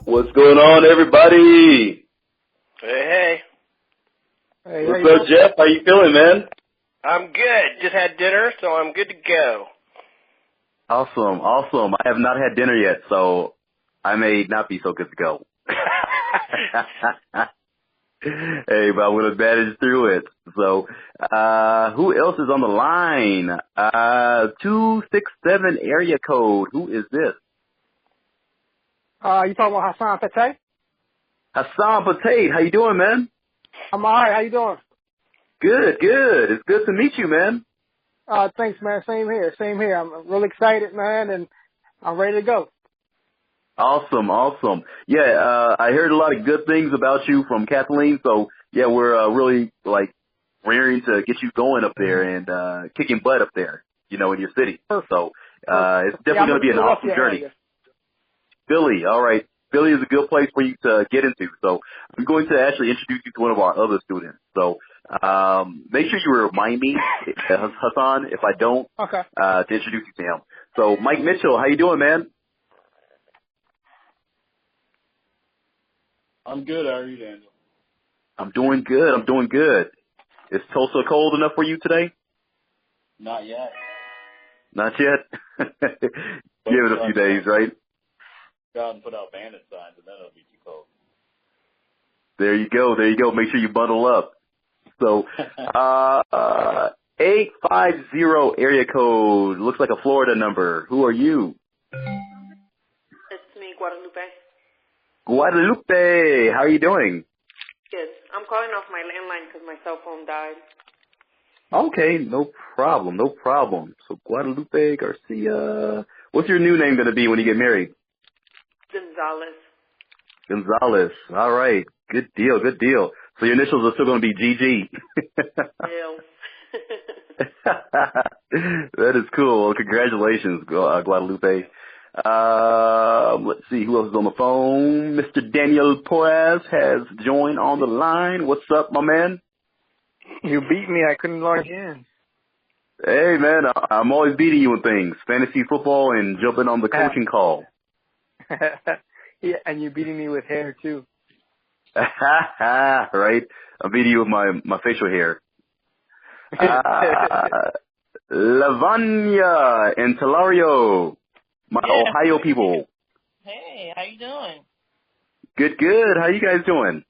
What's going on, everybody? Hey. What's up, Jeff? How you feeling, man? I'm good. Just had dinner, so I'm good to go. Awesome. I have not had dinner yet, so I may not be so good to go. Hey, but I'm going to manage through it. So, who else is on the line? 267 area code. Who is this? You talking about Hassan Pate? Hassan Pate. How you doing, man? I'm all right. How you doing? Good. It's good to meet you, man. Thanks, man. Same here. I'm really excited, man, and I'm ready to go. Awesome. Yeah, I heard a lot of good things about you from Kathleen, so yeah, we're really raring to get you going up there and kicking butt up there, in your city. Perfect. So it's definitely going to be an awesome journey. Philly, all right. Philly is a good place for you to get into. So I'm going to actually introduce you to one of our other students. So make sure you remind me, Hassan, if I don't, to introduce you to him. So Mike Mitchell, how you doing, man? I'm good. How are you, Daniel? I'm doing good. Is Tulsa cold enough for you today? Not yet. Not yet? Give it a few days, right? Go out and put out bandit signs, and then it'll be too cold. There you go. Make sure you bundle up. So, 850 area code. Looks like a Florida number. Who are you? It's me, Guadalupe. Guadalupe, how are you doing? Good. I'm calling off my landline because my cell phone died. Okay, no problem. So Guadalupe Garcia. What's your new name going to be when you get married? Gonzalez. All right. Good deal. So your initials are still going to be GG. That is cool. Congratulations, Guadalupe. Let's see who else is on the phone. Mr. Daniel Porras has joined on the line. What's up, my man? You beat me. I couldn't log in. Hey, man, I'm always beating you in things. Fantasy football and jumping on the coaching call. Yeah, and you're beating me with hair, too. Right? I'm beating you with my facial hair. Lavanya and Telario, my Ohio people. Hey, how you doing? Good. How you guys doing?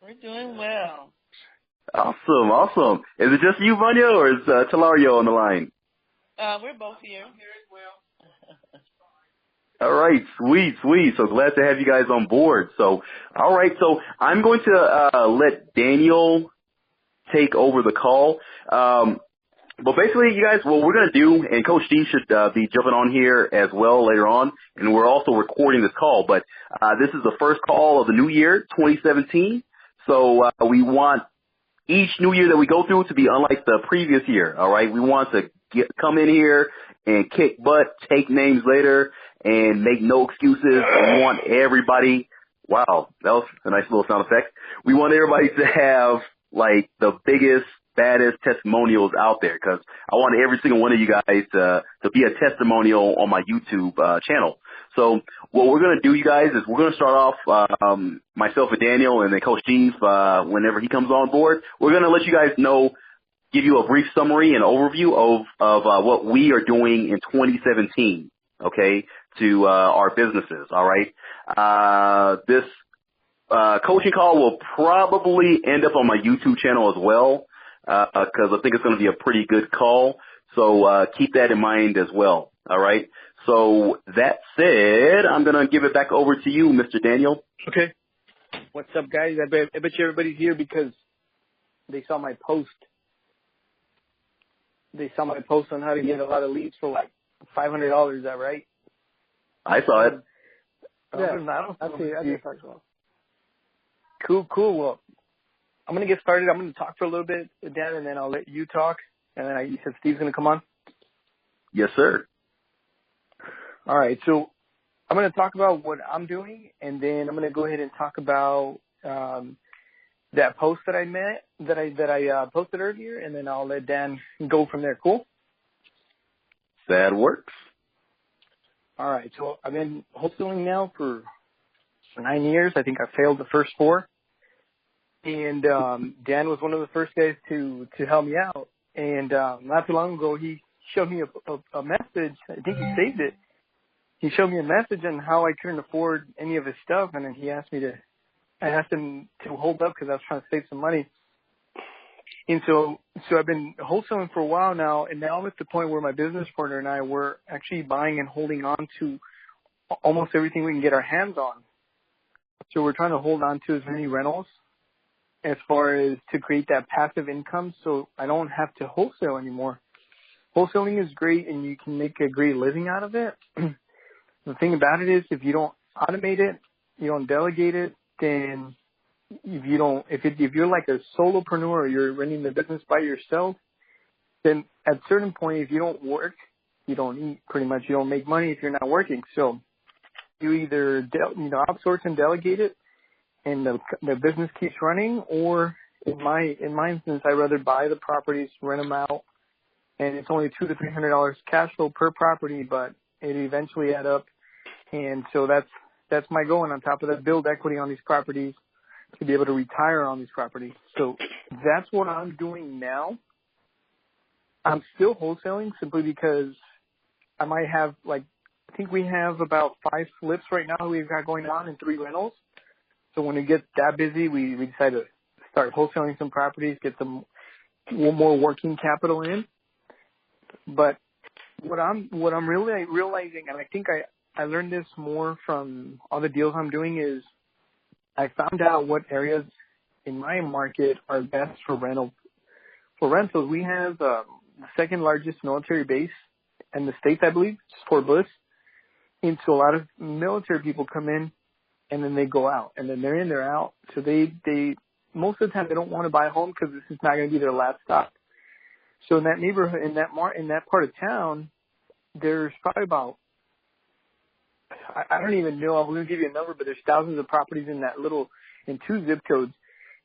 We're doing well. Awesome. Is it just you, Vanya, or is Telario on the line? We're both here as well. All right, sweet. So glad to have you guys on board. So, all right, so I'm going to let Daniel take over the call. But basically, you guys, what we're going to do, and Coach D should be jumping on here as well later on, and we're also recording this call, but this is the first call of the new year, 2017. So we want each new year that we go through to be unlike the previous year, all right? We want to come in here and kick butt, take names later, and make no excuses. We want everybody, wow, that was a nice little sound effect. We want everybody to have, the biggest, baddest testimonials out there, because I want every single one of you guys to be a testimonial on my YouTube channel. So what we're going to do, you guys, is we're going to start off, myself and Daniel, and then Coach Steve, whenever he comes on board. We're going to let you guys know, give you a brief summary and overview of what we are doing in 2017, okay, to our businesses, all right? This coaching call will probably end up on my YouTube channel as well, because I think it's going to be a pretty good call. So keep that in mind as well, all right? So that said, I'm going to give it back over to you, Mr. Daniel. Okay. What's up, guys? I bet you everybody's here because they saw my post. They saw my post on how to get a lot of leads for $500. Is that right? I saw it. I see it. Cool. Well, I'm going to get started. I'm going to talk for a little bit, Dan, and then I'll let you talk. And then you said Steve's going to come on? Yes, sir. All right. So I'm going to talk about what I'm doing, and then I'm going to go ahead and talk about that post that I posted earlier, and then I'll let Dan go from there. Cool? That works. All right. So I've been wholesaling now for for 9 years. I think I failed the first 4. And Dan was one of the first guys to help me out. And not too long ago, he showed me a message. I think he saved it. He showed me a message on how I couldn't afford any of his stuff, and then I asked him to hold up because I was trying to save some money. And so I've been wholesaling for a while now, and now I'm at the point where my business partner and I were actually buying and holding on to almost everything we can get our hands on. So we're trying to hold on to as many rentals as far as to create that passive income so I don't have to wholesale anymore. Wholesaling is great, and you can make a great living out of it. The thing about it is if you don't automate it, you don't delegate it, then if you're like a solopreneur or you're running the business by yourself, then at a certain point, if you don't work, you don't eat pretty much. You don't make money if you're not working. So you either outsource and delegate it, and the business keeps running, or in my instance, I'd rather buy the properties, rent them out, and it's only $200 to $300 cash flow per property, but it eventually add up. And so that's my goal. And on top of that, build equity on these properties to be able to retire on these properties. So that's what I'm doing now. I'm still wholesaling simply because I might have I think we have about 5 flips right now we've got going on and 3 rentals. So when it gets that busy, we decide to start wholesaling some properties, get some more working capital in. But what I'm really realizing, and I think I learned this more from all the deals I'm doing, is I found out what areas in my market are best for rentals. We have the second largest military base in the States, I believe, Fort Bliss. And so a lot of military people come in and then they go out, and then they're in, they're out. So they most of the time they don't want to buy a home because this is not going to be their last stop. So in that neighborhood, in that part of town, there's probably about, I don't even know, I'm going to give you a number, but there's thousands of properties in 2 zip codes.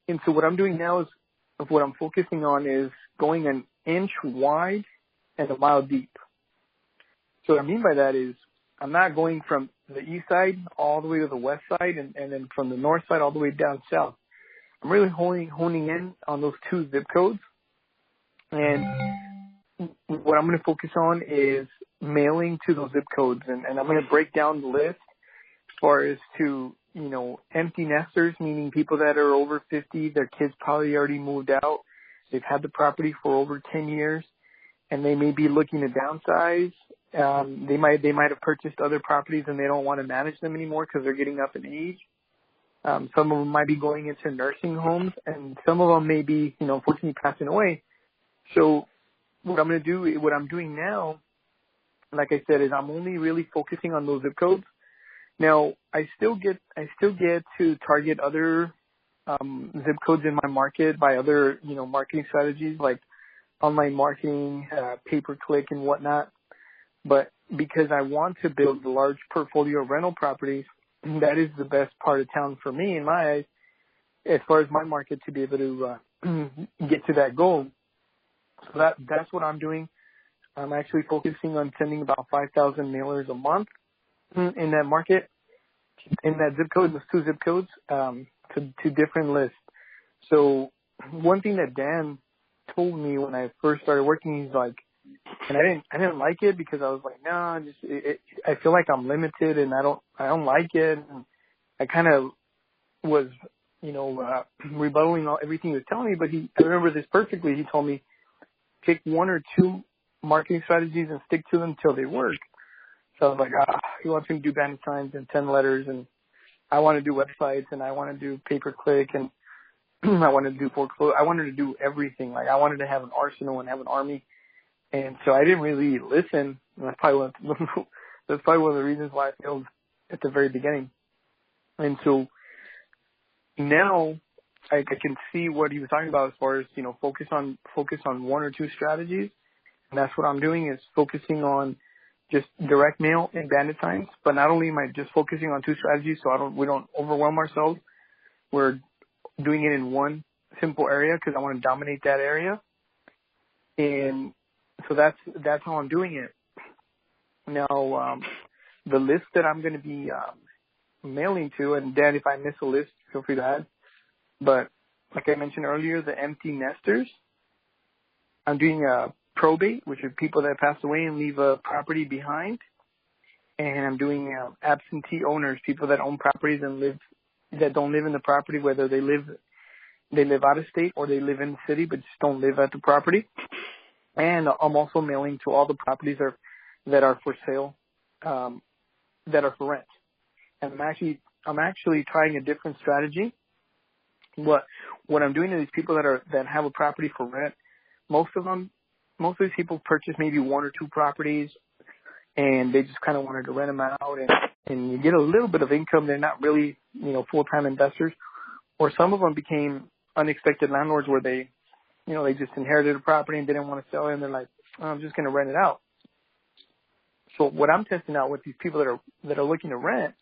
And so what I'm doing now is, what I'm focusing on is going an inch wide and a mile deep. So what I mean by that is I'm not going from the east side all the way to the west side and then from the north side all the way down south. I'm really honing in on those 2 zip codes. And what I'm going to focus on is mailing to those zip codes. And I'm going to break down the list as far as to, empty nesters, meaning people that are over 50, their kids probably already moved out. They've had the property for over 10 years, and they may be looking to downsize. They might have purchased other properties and they don't want to manage them anymore because they're getting up in age. Some of them might be going into nursing homes, and some of them may be, unfortunately passing away. So what I'm doing now, like I said, is I'm only really focusing on those zip codes. Now, I still get to target other zip codes in my market by other, marketing strategies like online marketing, pay-per-click and whatnot. But because I want to build a large portfolio of rental properties, that is the best part of town for me in my eyes, as far as my market, to be able to get to that goal. So that's what I'm doing. I'm actually focusing on sending about 5,000 mailers a month in that market, in that zip code, those 2 zip codes, to different lists. So one thing that Dan told me when I first started working, he's like, and I didn't like it because I was like, nah, I feel like I'm limited and I don't like it. And I kind of was, rebuttaling everything he was telling me, but I remember this perfectly. He told me, pick 1 or 2 marketing strategies and stick to them until they work. So I was like, he wants me to do bandit signs and 10 letters, and I want to do websites, and I want to do pay-per-click, and I wanted to do foreclosure. I wanted to do everything. Like, I wanted to have an arsenal and have an army. And so I didn't really listen. And that's probably one of the reasons why I failed at the very beginning. And so now I can see what he was talking about as far as, focus on 1 or 2 strategies. And that's what I'm doing, is focusing on just direct mail and bandit signs. But not only am I just focusing on 2 strategies so we don't overwhelm ourselves, we're doing it in 1 simple area because I want to dominate that area. And so that's how I'm doing it. Now, the list that I'm going to be mailing to. And Dan, if I miss a list, feel free to add. But like I mentioned earlier, the empty nesters, I'm doing probate, which are people that pass away and leave a property behind. And I'm doing absentee owners, people that own properties and that don't live in the property, whether they live out of state or they live in the city but just don't live at the property. And I'm also mailing to all the properties that are for sale, that are for rent. And I'm actually trying a different strategy. What I'm doing to these people that have a property for rent, most of these people purchase maybe one or two properties, and they just kind of wanted to rent them out, and you get a little bit of income. They're not really, full-time investors. Or some of them became unexpected landlords where they just inherited a property and didn't want to sell it, and they're like, oh, I'm just going to rent it out. So what I'm testing out with these people that are looking to rent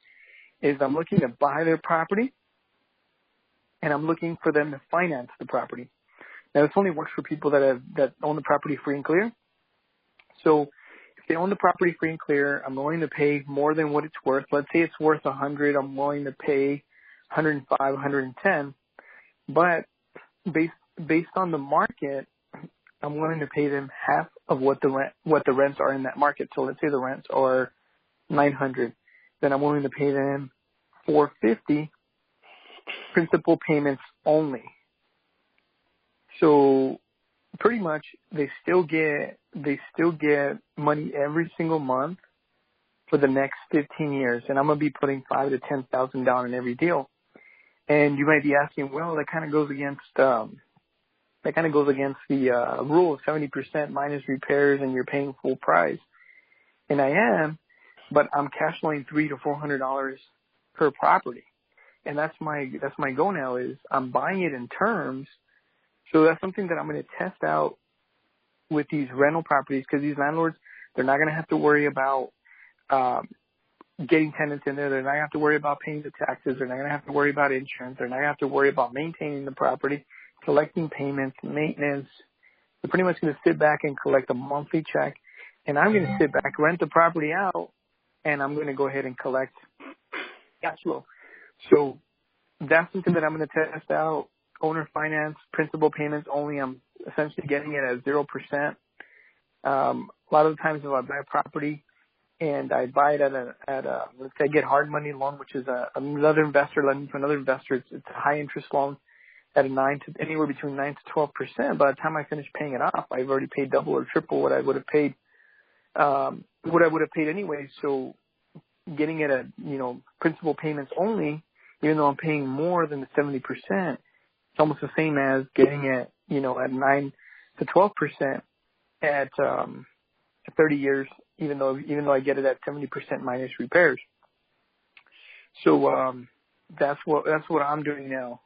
is I'm looking to buy their property, and I'm looking for them to finance the property. Now, this only works for people that own the property free and clear. So if they own the property free and clear, I'm willing to pay more than what it's worth. Let's say it's worth $100. I'm willing to pay $105, $110. But based on the market, I'm willing to pay them half of what the rents are in that market. So let's say the rents are $900. Then I'm willing to pay them $450, principal payments only. So pretty much they still get money every single month for the next 15 years, and I'm gonna be putting $5,000 to $10,000 down in every deal. And you might be asking, well, that kind of goes against the rule of 70% minus repairs, and you're paying full price. And I am, but I'm cash flowing $300 to $400 per property, and that's my goal now. Is I'm buying it in terms. So that's something that I'm going to test out with these rental properties, because these landlords, they're not going to have to worry about getting tenants in there. They're not going to have to worry about paying the taxes. They're not going to have to worry about insurance. They're not going to have to worry about maintaining the property, collecting payments, maintenance. They're pretty much going to sit back and collect a monthly check, and I'm going to sit back, rent the property out, and I'm going to go ahead and collect cash flow. So that's something that I'm going to test out. Owner finance, principal payments only. I'm essentially getting it at 0%. A lot of the times if I buy a property and I buy it at a let's say I get hard money loan, which is another investor lending to another investor. It's a high interest loan at anywhere between 9 to 12%. By the time I finish paying it off, I've already paid double or triple what I would have paid anyway. So getting it at principal payments only, even though I'm paying more than the 70%, it's almost the same as getting it, at 9 to 12% at 30 years, even though I get it at 70% minus repairs. So that's what I'm doing now,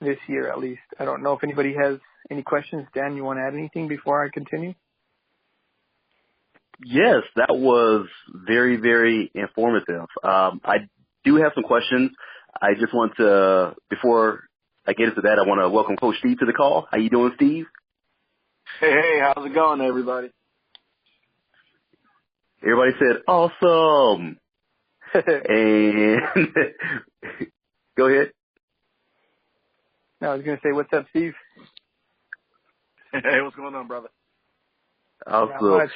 this year at least. I don't know if anybody has any questions. Dan, you want to add anything before I continue? Yes, that was very, very informative. I do have some questions. I just want to, before I get into that, I want to welcome Coach Steve to the call. How you doing, Steve? Hey, how's it going, everybody? Everybody said, awesome. And go ahead. No, I was going to say, what's up, Steve? Hey, what's going on, brother? Awesome.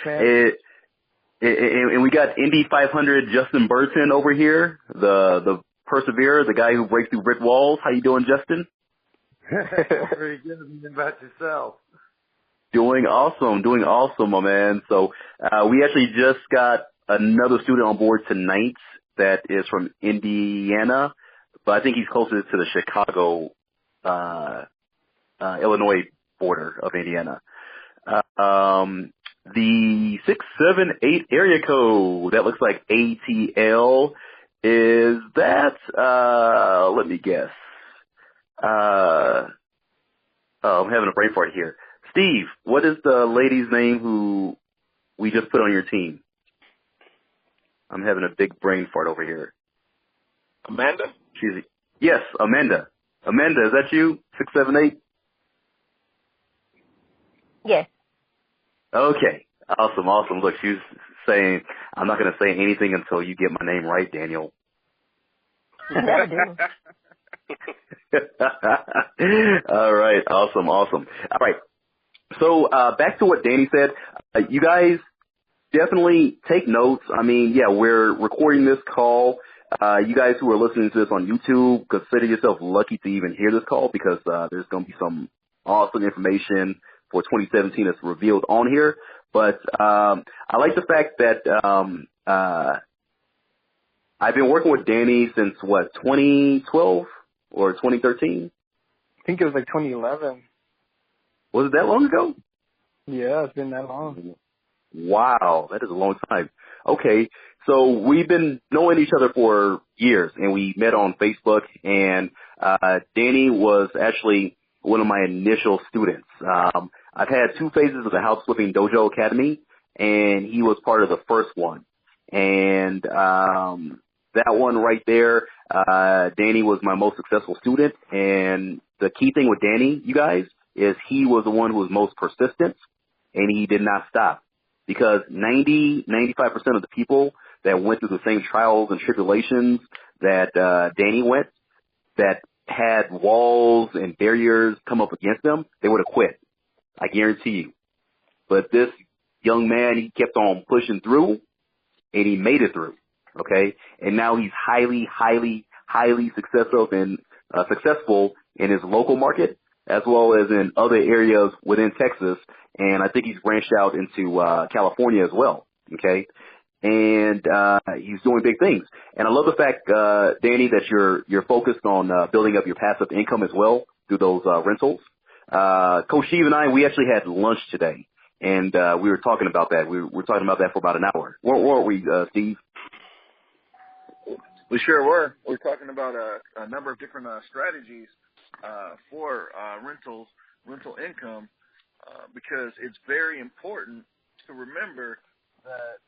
And we got Indy 500 Justin Burton over here, the perseverer, the guy who breaks through brick walls. How you doing, Justin? Very good. How about yourself? Doing awesome, my man. So we actually just got another student on board tonight that is from Indiana, but I think he's closer to the Chicago, Illinois border of Indiana. The 678 area code that looks like ATL, is that, let me guess. I'm having a brain fart here. Steve, what is the lady's name who we just put on your team? I'm having a big brain fart over here. Amanda? Yes, Amanda. Amanda, is that you? 678? Yes. Okay. Awesome. Look, she was saying, I'm not going to say anything until you get my name right, Daniel. All right. Awesome. All right. So, back to what Danny said. You guys definitely take notes. I mean, yeah, we're recording this call. You guys who are listening to this on YouTube, consider yourself lucky to even hear this call because, there's going to be some awesome information for 2017 that's revealed on here. But, I like the fact that, I've been working with Danny since 2012 or 2013? I think it was like 2011. Was it that long ago? Yeah, it's been that long. Wow, that is a long time. Okay, so we've been knowing each other for years, and we met on Facebook, and Danny was actually one of my initial students. I've had 2 phases of the House Flipping Dojo Academy, and he was part of the first one. And that one right there, Danny was my most successful student, and the key thing with Danny, you guys, is he was the one who was most persistent, and he did not stop. Because 95% of the people that went through the same trials and tribulations that Danny went, that had walls and barriers come up against them, they would have quit. I guarantee you. But this young man, he kept on pushing through, and he made it through. Okay? And now he's highly successful in his local market, as well as in other areas within Texas, and I think he's branched out into California as well, okay? And he's doing big things. And I love the fact, Danny, that you're focused on building up your passive income as well through those rentals. Coach Steve and I, we actually had lunch today, and we were talking about that. We were talking about that for about an hour. Weren't we, Steve? We sure were. We're talking about a number of different strategies for rental income, because it's very important to remember that,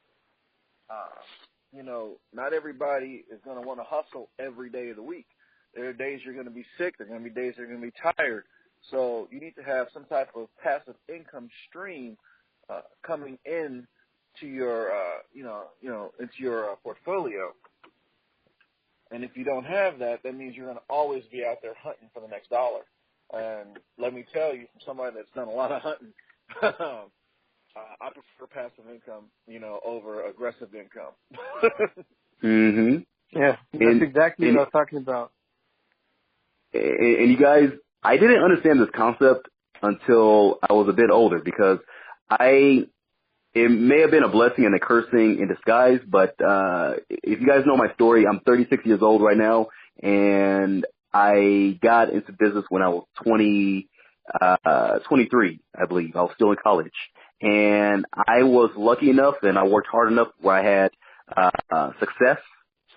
not everybody is going to want to hustle every day of the week. There are days you're going to be sick. There are going to be days you're going to be tired. So you need to have some type of passive income stream coming in to your, into your portfolio. And if you don't have that, that means you're going to always be out there hunting for the next dollar. And let me tell you, from somebody that's done a lot of hunting, I prefer passive income, over aggressive income. Mhm. Yeah, that's exactly what I was talking about. And you guys, I didn't understand this concept until I was a bit older, because it may have been a blessing and a cursing in disguise, but if you guys know my story, I'm 36 years old right now, and I got into business when I was 23, I believe. I was still in college. And I was lucky enough, and I worked hard enough where I had success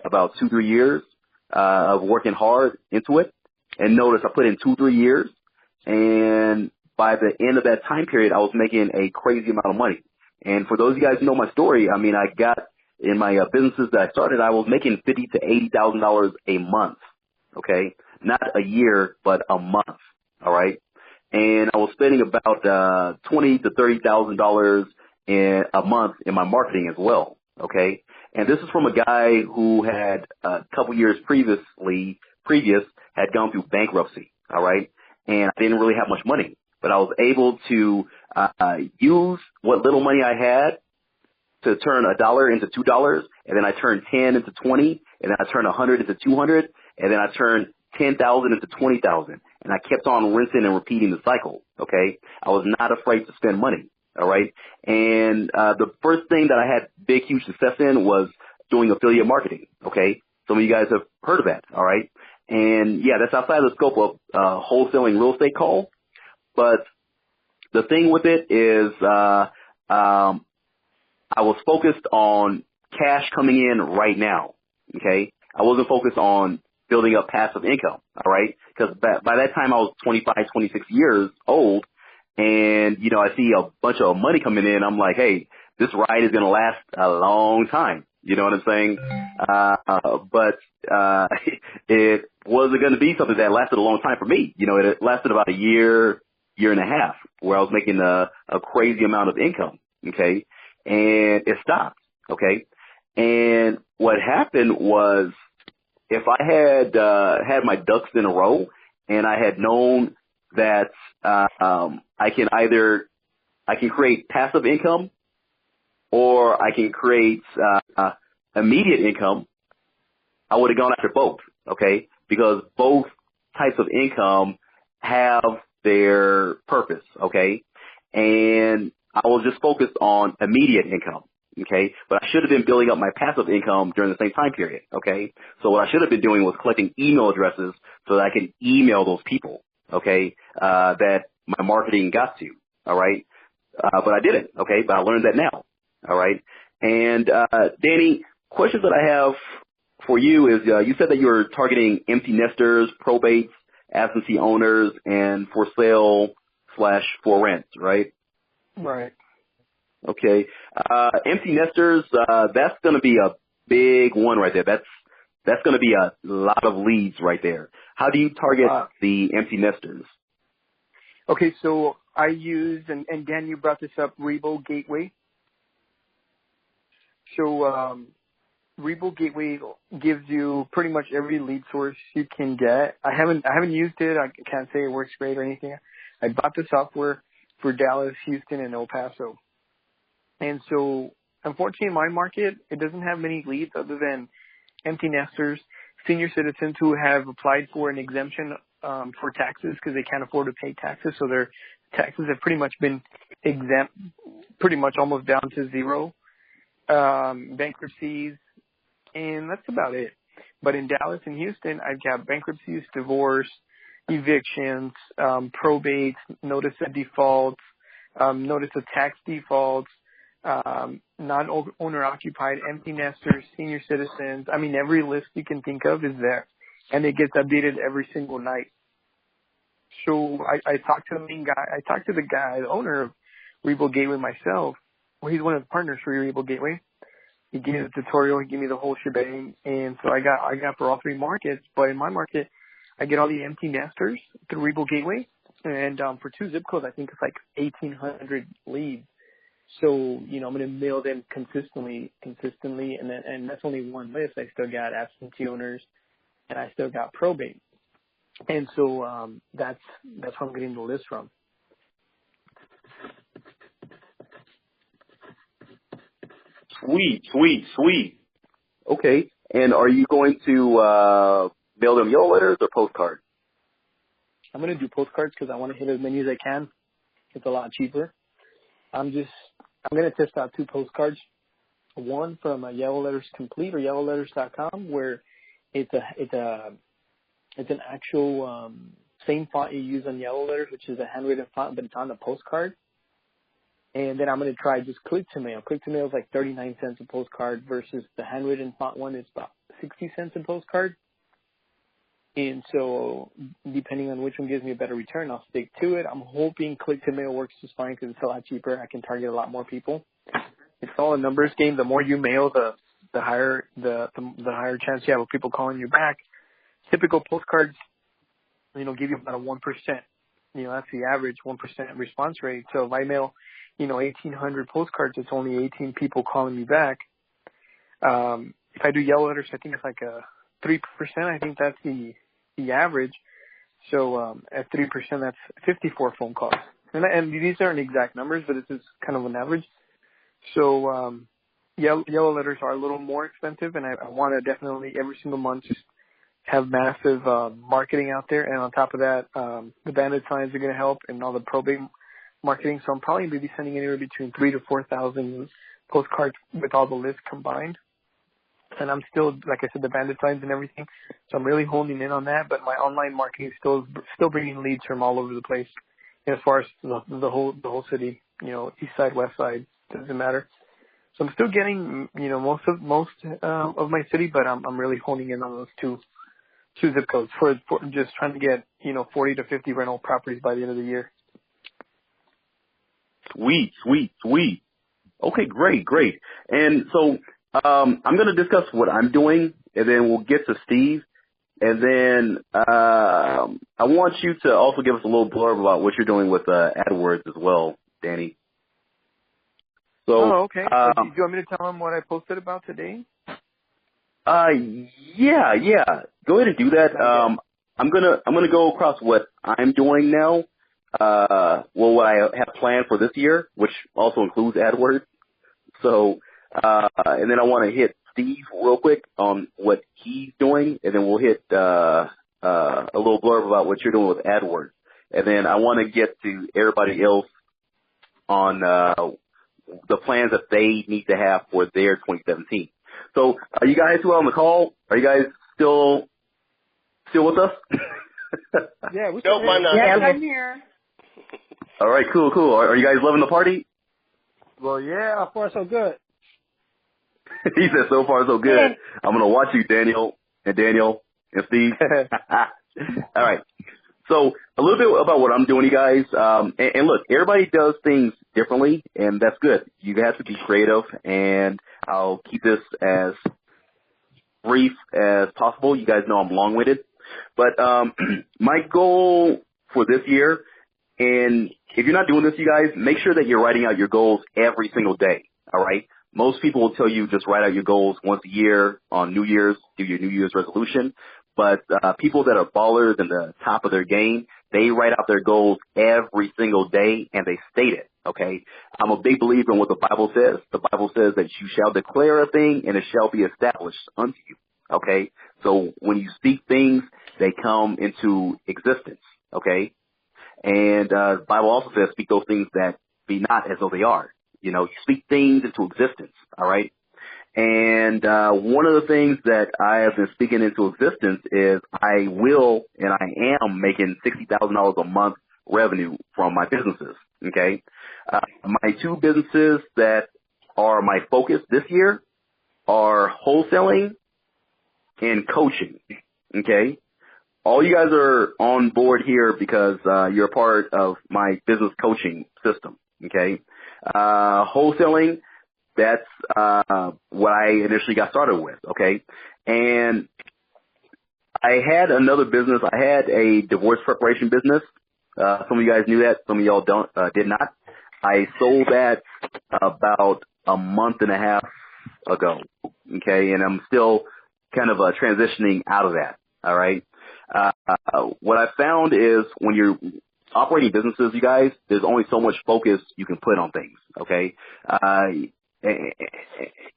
about 2-3 years of working hard into it. And notice I put in 2-3 years, and by the end of that time period, I was making a crazy amount of money. And for those of you guys who know my story, I mean, I got in my businesses that I started, I was making $50,000 to $80,000 a month. Okay, not a year, but a month. All right, and I was spending about $20,000 to $30,000 in a month in my marketing as well. Okay, and this is from a guy who had a couple years previous had gone through bankruptcy. All right, and I didn't really have much money, but I was able to use what little money I had to turn $1 into $2, and then I turned 10 into 20, and then I turned 100 into 200, and then I turned 10,000 into 20,000, and I kept on rinsing and repeating the cycle. Okay, I was not afraid to spend money. All right, and the first thing that I had big, huge success in was doing affiliate marketing. Okay, some of you guys have heard of that. All right, and yeah, that's outside of the scope of wholesaling real estate call, but the thing with it is I was focused on cash coming in right now, okay? I wasn't focused on building up passive income, all right? Because by that time I was 25, 26 years old, and, I see a bunch of money coming in. I'm like, hey, this ride is going to last a long time. You know what I'm saying? But it wasn't going to be something that lasted a long time for me. It lasted about a year and a half, where I was making a crazy amount of income, okay? And it stopped, okay? And what happened was if I had had my ducks in a row and I had known that I can create passive income or I can create immediate income, I would have gone after both, okay? Because both types of income have their purpose, okay? And I was just focused on immediate income, okay? But I should have been building up my passive income during the same time period, okay? So what I should have been doing was collecting email addresses so that I could email those people, okay, that my marketing got to, all right? But I didn't, okay? But I learned that now, all right? And Danny, questions that I have for you is you said that you're targeting empty nesters, probates, absentee owners, and for sale / for rent, right? Right. Okay. Empty nesters, that's going to be a big one right there. That's going to be a lot of leads right there. How do you target the empty nesters? Okay, so I use, and Dan, you brought this up, Rebo Gateway. So Rebo Gateway gives you pretty much every lead source you can get. I haven't used it. I can't say it works great or anything. I bought the software for Dallas, Houston, and El Paso. And so, unfortunately, in my market, it doesn't have many leads other than empty nesters, senior citizens who have applied for an exemption for taxes because they can't afford to pay taxes. So their taxes have pretty much been exempt, pretty much almost down to zero. Bankruptcies, and that's about it. But in Dallas and Houston, I've got bankruptcies, divorce, evictions, probates, notice of defaults, notice of tax defaults, non-owner occupied, empty nesters, senior citizens. I mean, every list you can think of is there, and it gets updated every single night. So I talked to the main guy. I talked to the guy, the owner of Rebo Gateway myself. Well, he's one of the partners for Rebo Gateway. He gave me the tutorial. He gave me the whole shebang, and so I got for all three markets. But in my market, I get all the empty nesters through Rebo Gateway, and for 2 zip codes, I think it's like 1,800 leads. So, you know, I'm going to mail them consistently, and that's only one list. I still got absentee owners, and I still got probate. And so that's where I'm getting the list from. Sweet. Okay. And are you going to mail them yellow letters or postcards? I'm going to do postcards because I want to hit as many as I can. It's a lot cheaper. I'm going to test out 2 postcards. One from Yellow Letters Complete or yellowletters.com, where it's an actual same font you use on Yellow Letters, which is a handwritten font, but it's on the postcard. And then I'm going to try just Click-to-Mail. Click-to-Mail is like 39 cents a postcard versus the handwritten font one is about 60 cents a postcard. And so depending on which one gives me a better return, I'll stick to it. I'm hoping Click-to-Mail works just fine because it's a lot cheaper. I can target a lot more people. It's all a numbers game. The more you mail, the higher the higher chance you have of people calling you back. Typical postcards, you know, give you about a 1%. You know, that's the average 1% response rate. So if I mail, 1,800 postcards, it's only 18 people calling me back. If I do yellow letters, I think it's like a 3%. I think that's the average. So at 3%, that's 54 phone calls. And these aren't exact numbers, but this is kind of an average. So yellow letters are a little more expensive, and I want to definitely every single month just have massive marketing out there. And on top of that, the bandit signs are going to help and all the probate marketing. So I'm probably going to be sending anywhere between 3,000 to 4,000 postcards with all the lists combined. And I'm still, like I said, the bandit signs and everything. So I'm really honing in on that. But my online marketing is still bringing leads from all over the place. And as far as the whole city, east side, west side, doesn't matter. So I'm still getting, most of my city, but I'm really honing in on those two zip codes for just trying to get, 40 to 50 rental properties by the end of the year. Sweet. Okay, great. And so I'm going to discuss what I'm doing, and then we'll get to Steve. And then I want you to also give us a little blurb about what you're doing with AdWords as well, Danny. So, okay. Do you want me to tell them what I posted about today? Yeah. Go ahead and do that. I'm gonna go across what I'm doing now. What I have planned for this year, which also includes AdWords. So, and then I want to hit Steve real quick on what he's doing, and then we'll hit a little blurb about what you're doing with AdWords. And then I want to get to everybody else on the plans that they need to have for their 2017. So, are you guys who are on the call? Are you guys still with us? Yeah, we're Nope, I'm not. Yes, I'm here. All right, cool. Are you guys loving the party? Well, yeah. So far so good. He said, so far so good. I'm going to watch you, Daniel and Steve. All right. So a little bit about what I'm doing, you guys. And look, everybody does things differently, and that's good. You have to be creative, and I'll keep this as brief as possible. You guys know I'm long-winded. But my goal for this year, and if you're not doing this, you guys, make sure that you're writing out your goals every single day, all right? Most people will tell you just write out your goals once a year on New Year's, do your New Year's resolution. But people that are ballers in the top of their game, they write out their goals every single day, and they state it, okay? I'm a big believer in what the Bible says. The Bible says that you shall declare a thing, and it shall be established unto you, okay? So when you speak things, they come into existence, okay? And the Bible also says, speak those things that be not as though they are. You know, you speak things into existence, all right? And one of the things that I have been speaking into existence is I will and I am making $60,000 a month revenue from my businesses, okay? My two businesses that are my focus this year are wholesaling and coaching, okay? All you guys are on board here because you're a part of my business coaching system, okay? Wholesaling, that's what I initially got started with, okay? And I had another business. I had a divorce preparation business. Some of you guys knew that. Some of y'all did not. I sold that about a month and a half ago, okay? And I'm still kind of transitioning out of that, all right? What I found is when you're operating businesses, you guys, there's only so much focus you can put on things, okay?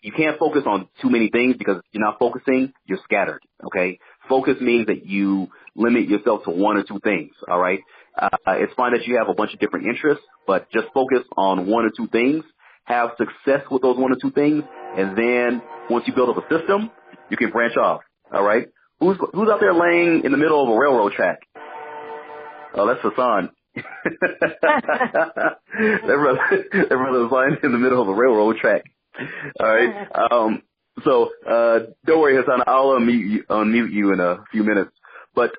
You can't focus on too many things because if you're not focusing, you're scattered, okay? Focus means that you limit yourself to one or two things, all right? It's fine that you have a bunch of different interests, but just focus on one or two things, have success with those one or two things, and then once you build up a system, you can branch off, all right? Who's out there laying in the middle of a railroad track? Oh, that's Hassan. that brother was lying in the middle of a railroad track. All right. So don't worry, Hassan. I'll unmute you in a few minutes. But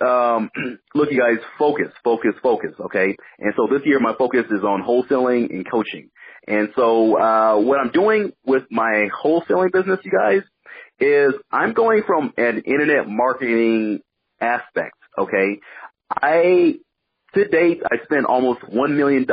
look, you guys, focus. Okay. And so this year, my focus is on wholesaling and coaching. And so what I'm doing with my wholesaling business, you guys, is I'm going from an internet marketing aspect. Okay. To date, I spent almost $1 million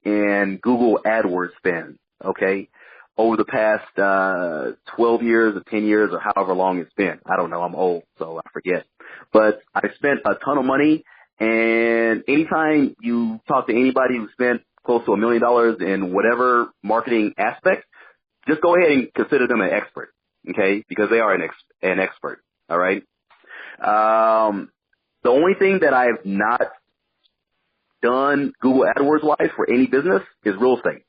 in Google AdWords spend, okay, over the past 12 years or 10 years or however long it's been. I don't know. I'm old, so I forget. But I spent a ton of money, and anytime you talk to anybody who spent close to $1 million in whatever marketing aspect, just go ahead and consider them an expert, okay, because they are an expert, all right? The only thing that I have not done Google AdWords wise for any business is real estate.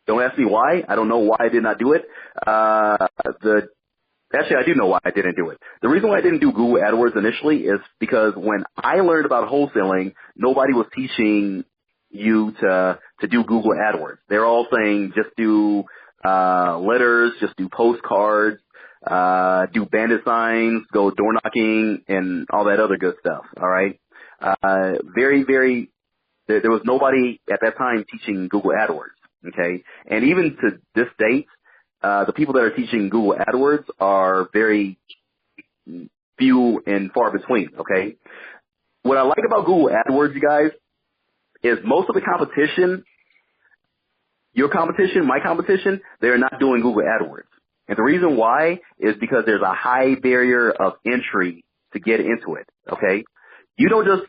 Don't ask me why. I don't know why I did not do it. Actually, I do know why I didn't do it. The reason why I didn't do Google AdWords initially is because when I learned about wholesaling, nobody was teaching you to do Google AdWords. They're all saying just do letters, just do postcards, do bandit signs, go door knocking, and all that other good stuff. All right. There was nobody at that time teaching Google AdWords, okay? And even to this date, the people that are teaching Google AdWords are very few and far between, okay? What I like about Google AdWords, you guys, is most of the competition, your competition, my competition, they're not doing Google AdWords, And the reason why is because there's a high barrier of entry to get into it, okay? You don't just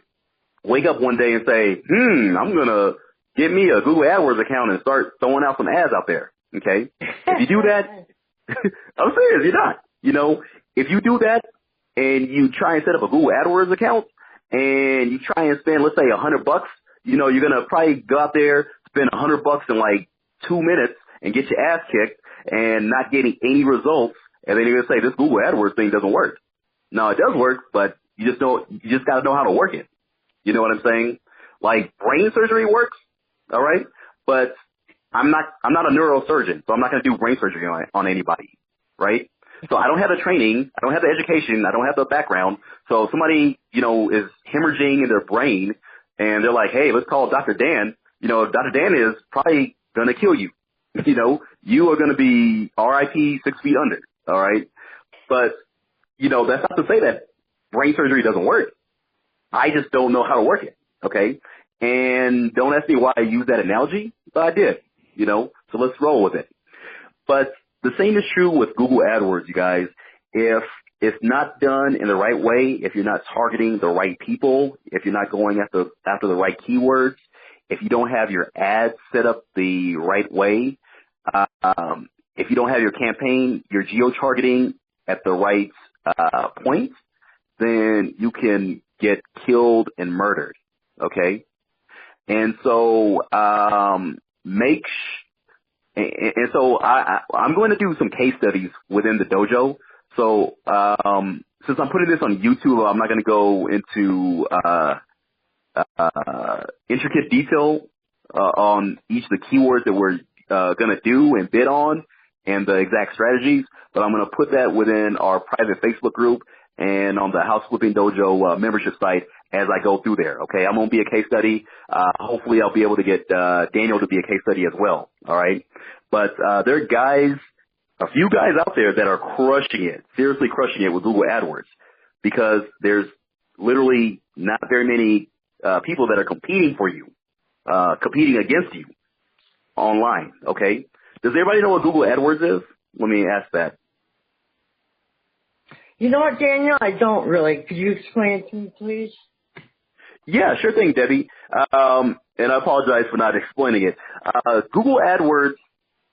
wake up one day and say, I'm going to get me a Google AdWords account and start throwing out some ads out there, okay? If you do that, I'm serious, you're not. You know, if you do that and you try and set up a Google AdWords account and you try and spend, let's say, $100, you know, you're going to probably go out there, spend $100 in like 2 minutes and get your ass kicked and not getting any results. And then you're going to say, this Google AdWords thing doesn't work. No, it does work, but you just got to know how to work it. You know what I'm saying? Like brain surgery works, all right? But I'm not a neurosurgeon, so I'm not going to do brain surgery on anybody, right? So I don't have the training, I don't have the education, I don't have the background. So if somebody, you know, is hemorrhaging in their brain and they're like, hey, let's call Dr. Dan, you know, Dr. Dan is probably going to kill you. You know, you are going to be RIP 6 feet under, all right? But, you know, that's not to say that brain surgery doesn't work. I just don't know how to work it, okay? And don't ask me why I use that analogy, but I did, you know, so let's roll with it. But the same is true with Google AdWords, you guys. If it's not done in the right way, if you're not targeting the right people, if you're not going after the right keywords, if you don't have your ads set up the right way, if you don't have your campaign, your geo-targeting at the right point, then you can get killed and murdered, okay? And so I'm going to do some case studies within the dojo. So since I'm putting this on YouTube, I'm not going to go into intricate detail on each of the keywords that we're going to do and bid on and the exact strategies, but I'm going to put that within our private Facebook group and on the House Flipping Dojo membership site as I go through there, okay? I'm going to be a case study. Hopefully I'll be able to get Daniel to be a case study as well, all right? But there are a few guys out there that are crushing it, seriously crushing it with Google AdWords because there's literally not very many people that are competing for you, competing against you online, okay? Does everybody know what Google AdWords is? Let me ask that. You know what, Daniel? I don't really. Could you explain it to me, please? Yeah, sure thing, Debbie. And I apologize for not explaining it. Google AdWords,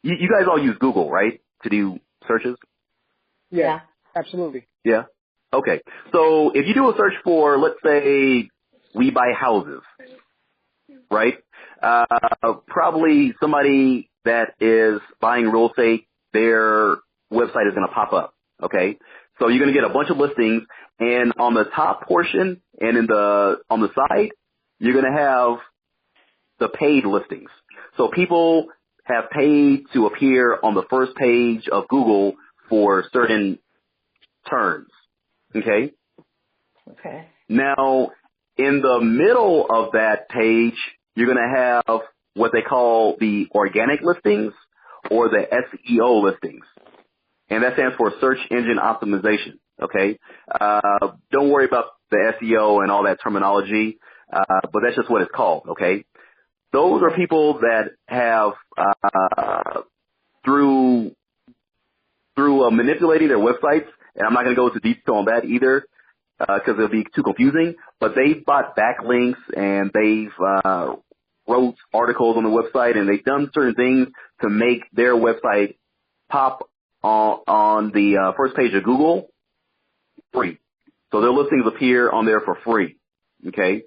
you guys all use Google, right, to do searches? Yeah, absolutely. Yeah? Okay. So if you do a search for, let's say, we buy houses, right? Probably somebody that is buying real estate, their website is going to pop up, okay? So you're going to get a bunch of listings, and on the top portion and on the side, you're going to have the paid listings. So people have paid to appear on the first page of Google for certain terms, okay? Okay. Now, in the middle of that page, you're going to have what they call the organic listings or the SEO listings. And that stands for search engine optimization, okay? Don't worry about the SEO and all that terminology, but that's just what it's called, okay? Those are people that have, through manipulating their websites, and I'm not going to go into detail on that either, because it'll be too confusing, but they've bought backlinks and they've wrote articles on the website and they've done certain things to make their website pop on the first page of Google free. So their listings appear on there for free, okay?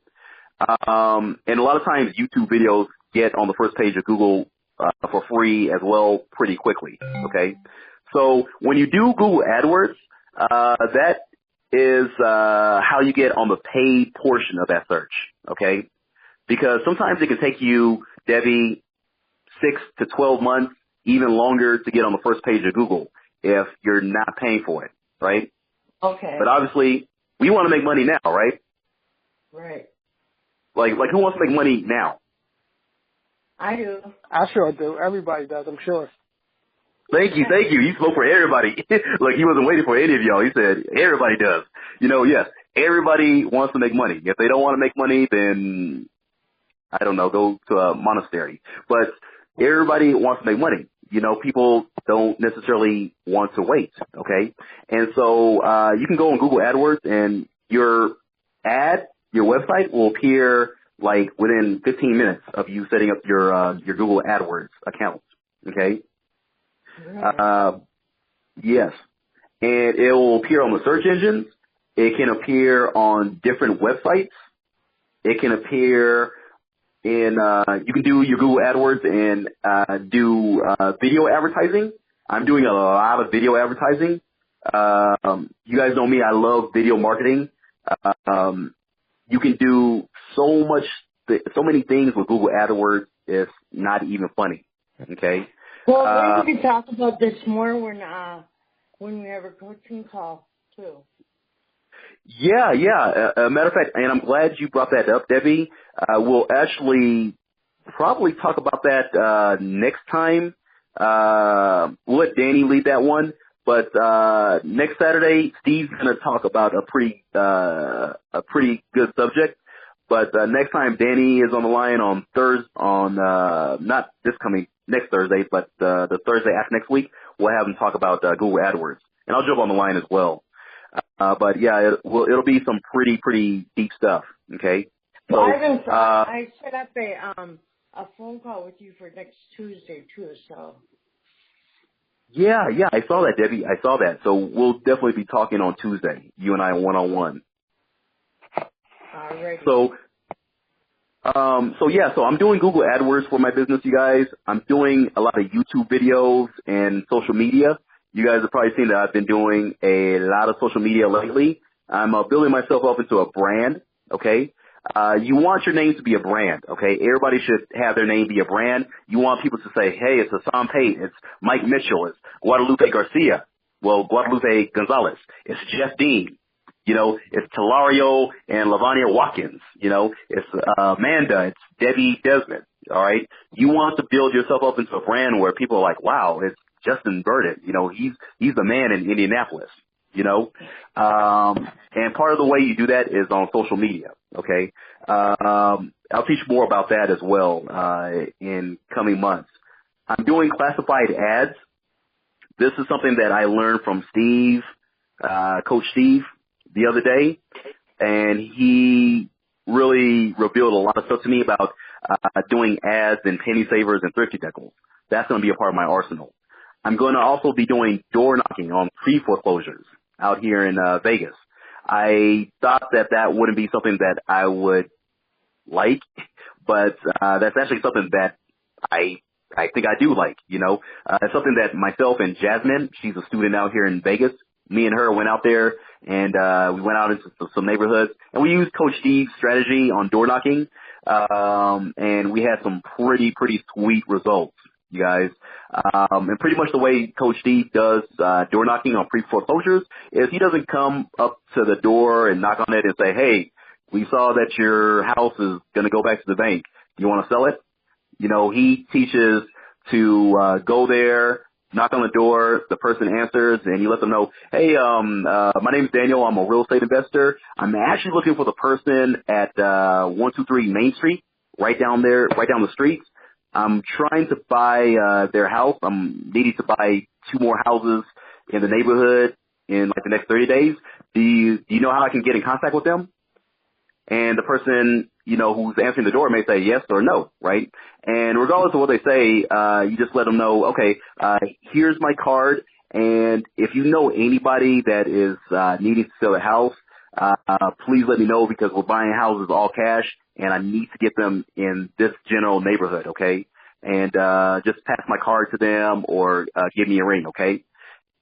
And a lot of times YouTube videos get on the first page of Google for free as well pretty quickly, okay? So when you do Google AdWords, that is how you get on the paid portion of that search, okay? Because sometimes it can take you, Debbie, 6 to 12 months, even longer to get on the first page of Google if you're not paying for it, right? Okay. But obviously, we want to make money now, right? Right. Like who wants to make money now? I do. I sure do. Everybody does, I'm sure. Thank you. You spoke for everybody. Like he wasn't waiting for any of y'all. He said everybody does. You know, yes, everybody wants to make money. If they don't want to make money, then I don't know, go to a monastery. But everybody wants to make money people don't necessarily want to wait, okay? And so you can go on Google AdWords and your website will appear like within 15 minutes of you setting up your Google AdWords account, okay? Yes. And it will appear on the search engines. It can appear on different websites. It can appear in, you can do your Google AdWords and do video advertising. I'm doing a lot of video advertising. You guys know me. I love video marketing. You can do so many things with Google AdWords. It's not even funny. Okay. Well, maybe we can talk about this more when we have a coaching call too. Yeah. Matter of fact, and I'm glad you brought that up, Debbie. We'll actually probably talk about that next time. We'll let Danny lead that one. But next Saturday, Steve's going to talk about a pretty good subject. But next time, Danny is on the line on not next Thursday, but the Thursday after next week. We'll have him talk about Google AdWords, and I'll jump on the line as well. But yeah, it'll be some pretty deep stuff. Okay. So I set up a phone call with you for next Tuesday too. So. Yeah, I saw that, Debbie. I saw that. So we'll definitely be talking on Tuesday, you and I one-on-one. Alrighty. So I'm doing Google AdWords for my business, you guys. I'm doing a lot of YouTube videos and social media. You guys have probably seen that I've been doing a lot of social media lately. I'm building myself up into a brand, okay? You want your name to be a brand, okay? Everybody should have their name be a brand. You want people to say, hey, it's Hassan Pate, it's Mike Mitchell, it's Guadalupe Garcia, Guadalupe Gonzalez, it's Jeff Dean, it's Talario and Lavania Watkins, it's Amanda, it's Debbie Desmond, all right? You want to build yourself up into a brand where people are like, wow, it's Justin Burden, he's the man in Indianapolis, and part of the way you do that is on social media, okay? I'll teach more about that as well in coming months. I'm doing classified ads. This is something that I learned from Steve, Coach Steve, the other day, and he really revealed a lot of stuff to me about doing ads and penny savers and thrifty decals. That's going to be a part of my arsenal. I'm going to also be doing door knocking on pre-foreclosures out here in Vegas. I thought that wouldn't be something that I would like, but that's actually something that I think I do like, It's something that myself and Jasmine, she's a student out here in Vegas, me and her went out there and we went out into some neighborhoods and we used Coach Steve's strategy on door knocking, and we had some pretty sweet results, you guys. And pretty much the way Coach Steve does door knocking on pre-foreclosures is he doesn't come up to the door and knock on it and say, hey, we saw that your house is going to go back to the bank. You want to sell it? He teaches to go there, knock on the door, the person answers, and you let them know, hey, my name is Daniel. I'm a real estate investor. I'm actually looking for the person at 123 Main Street, right down the street. I'm trying to buy their house. I'm needing to buy 2 more houses in the neighborhood in like the next 30 days. Do you know how I can get in contact with them? And the person, who's answering the door may say yes or no, right? And regardless of what they say, you just let them know, okay, here's my card. And if you know anybody that is needing to sell a house, please let me know because we're buying houses all cash and I need to get them in this general neighborhood, okay? And just pass my card to them or give me a ring, okay?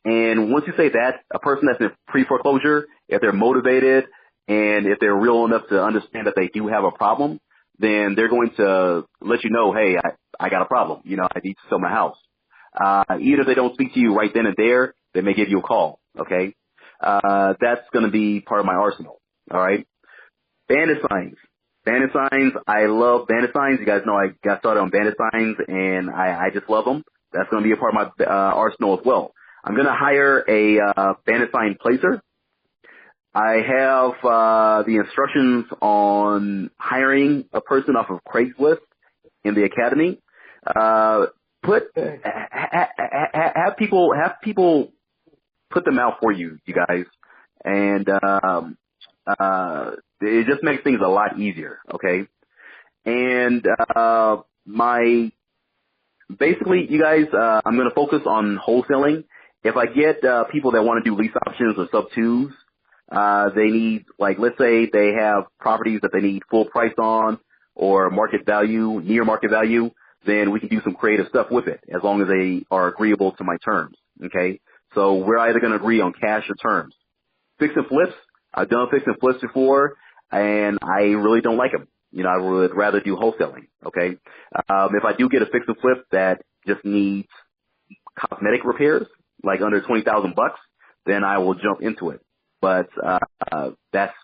And once you say that, a person that's in pre-foreclosure, if they're motivated and if they're real enough to understand that they do have a problem, then they're going to let you know, hey, I got a problem. I need to sell my house. Even if they don't speak to you right then and there, they may give you a call, okay? That's going to be part of my arsenal, all right? Bandit signs. Bandit signs, I love bandit signs. You guys know I got started on bandit signs, and I just love them. That's going to be a part of my arsenal as well. I'm going to hire a bandit sign placer. I have the instructions on hiring a person off of Craigslist in the academy. have people put them out for you guys, and it just makes things a lot easier. Okay, and basically, you guys, I'm going to focus on wholesaling. If I get people that want to do lease options or sub twos, they need, like, let's say they have properties that they need full price on or market value, near market value, then we can do some creative stuff with it as long as they are agreeable to my terms. Okay, so we're either going to agree on cash or terms. Fix and flips, I've done fix and flips before, and I really don't like them. You know, I would rather do wholesaling. Okay, if I do get a fix and flip that just needs cosmetic repairs, like under $20,000, then I will jump into it. But that's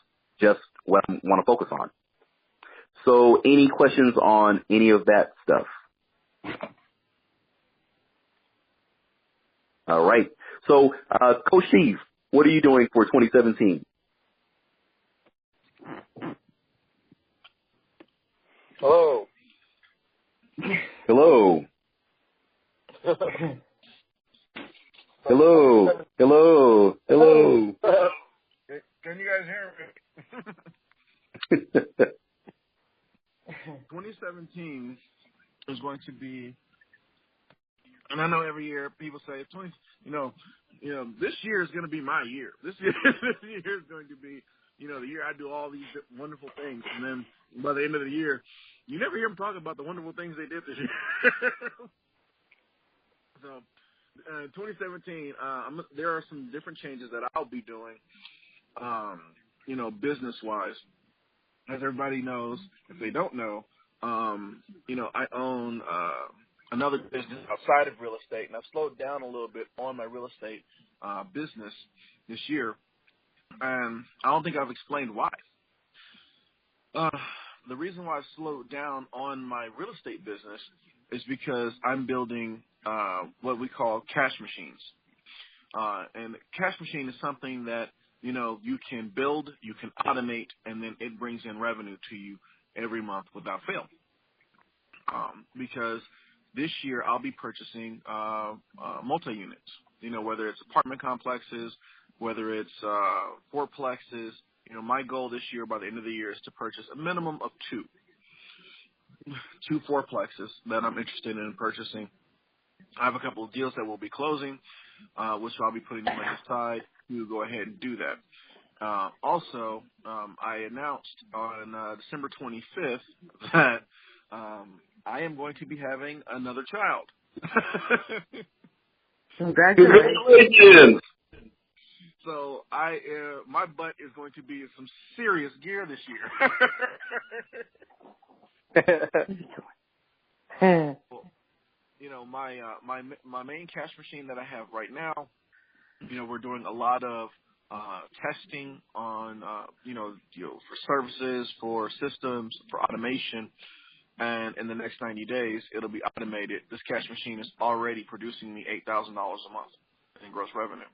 just what I want to focus on. So, any questions on any of that stuff? All right. So, Coach Steve, what are you doing for 2017? Hello. Hello. Hello. Hello. Hello. Can you guys hear me? 2017 is going to be, and I know every year people say, this year is going to be my year. This year is going to be, the year I do all these wonderful things. And then by the end of the year, you never hear them talk about the wonderful things they did this year. So, 2017, there are some different changes that I'll be doing, business-wise. As everybody knows, if they don't know, I own another business outside of real estate, and I've slowed down a little bit on my real estate business this year, and I don't think I've explained why. The reason why I've slowed down on my real estate business is because I'm building what we call cash machines. And cash machine is something that, you can build, you can automate, and then it brings in revenue to you every month without fail. Because this year I'll be purchasing multi-units, whether it's apartment complexes, whether it's fourplexes. My goal this year by the end of the year is to purchase a minimum of two fourplexes that I'm interested in purchasing. I have a couple of deals that we'll be closing, which I'll be putting money aside to go ahead and do that. Also, I announced on December 25th that I am going to be having another child. Congratulations. So my butt is going to be in some serious gear this year. My main cash machine that I have right now, we're doing a lot of testing on, for services, for systems, for automation, and in the next 90 days, it'll be automated. This cash machine is already producing me $8,000 a month in gross revenue.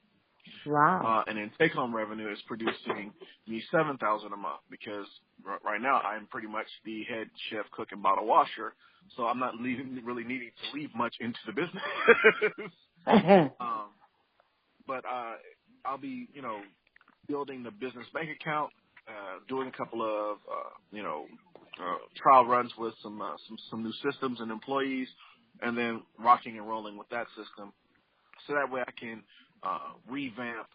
Wow. And in take-home revenue is producing me $7,000 a month because right now I'm pretty much the head chef, cook, and bottle washer, so I'm not really needing to leave much into the business. But I'll be, building the business bank account, doing a couple of, trial runs with some new systems and employees, and then rocking and rolling with that system, so that way I can revamp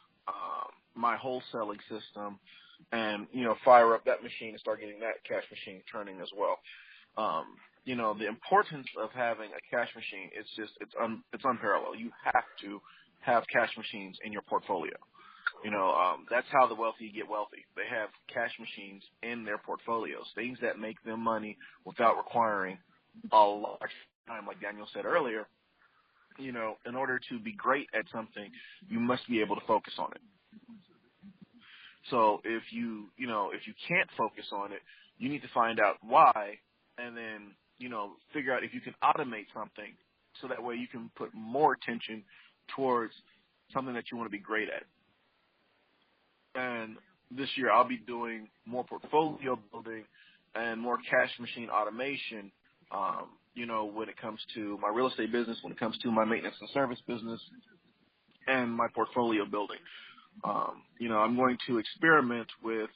my wholesaling system and, fire up that machine and start getting that cash machine turning as well. The importance of having a cash machine, it's unparalleled. You have to have cash machines in your portfolio. That's how the wealthy get wealthy. They have cash machines in their portfolios, things that make them money without requiring a large time, like Daniel said earlier. In order to be great at something, you must be able to focus on it. So if you can't focus on it, you need to find out why, and then, figure out if you can automate something so that way you can put more attention towards something that you want to be great at. And this year I'll be doing more portfolio building and more cash machine automation, when it comes to my real estate business, when it comes to my maintenance and service business, and my portfolio building. I'm going to experiment with,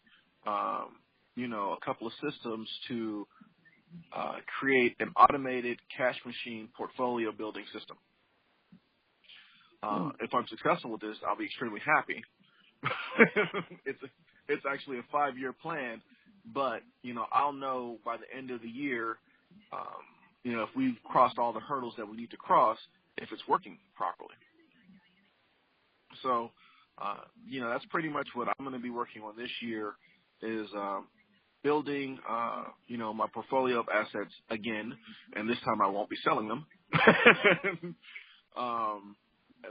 a couple of systems to create an automated cash machine portfolio building system. If I'm successful with this, I'll be extremely happy. It's actually a 5-year plan, but I'll know by the end of the year, if we've crossed all the hurdles that we need to cross, if it's working properly. So, that's pretty much what I'm going to be working on this year is building, my portfolio of assets again, and this time I won't be selling them.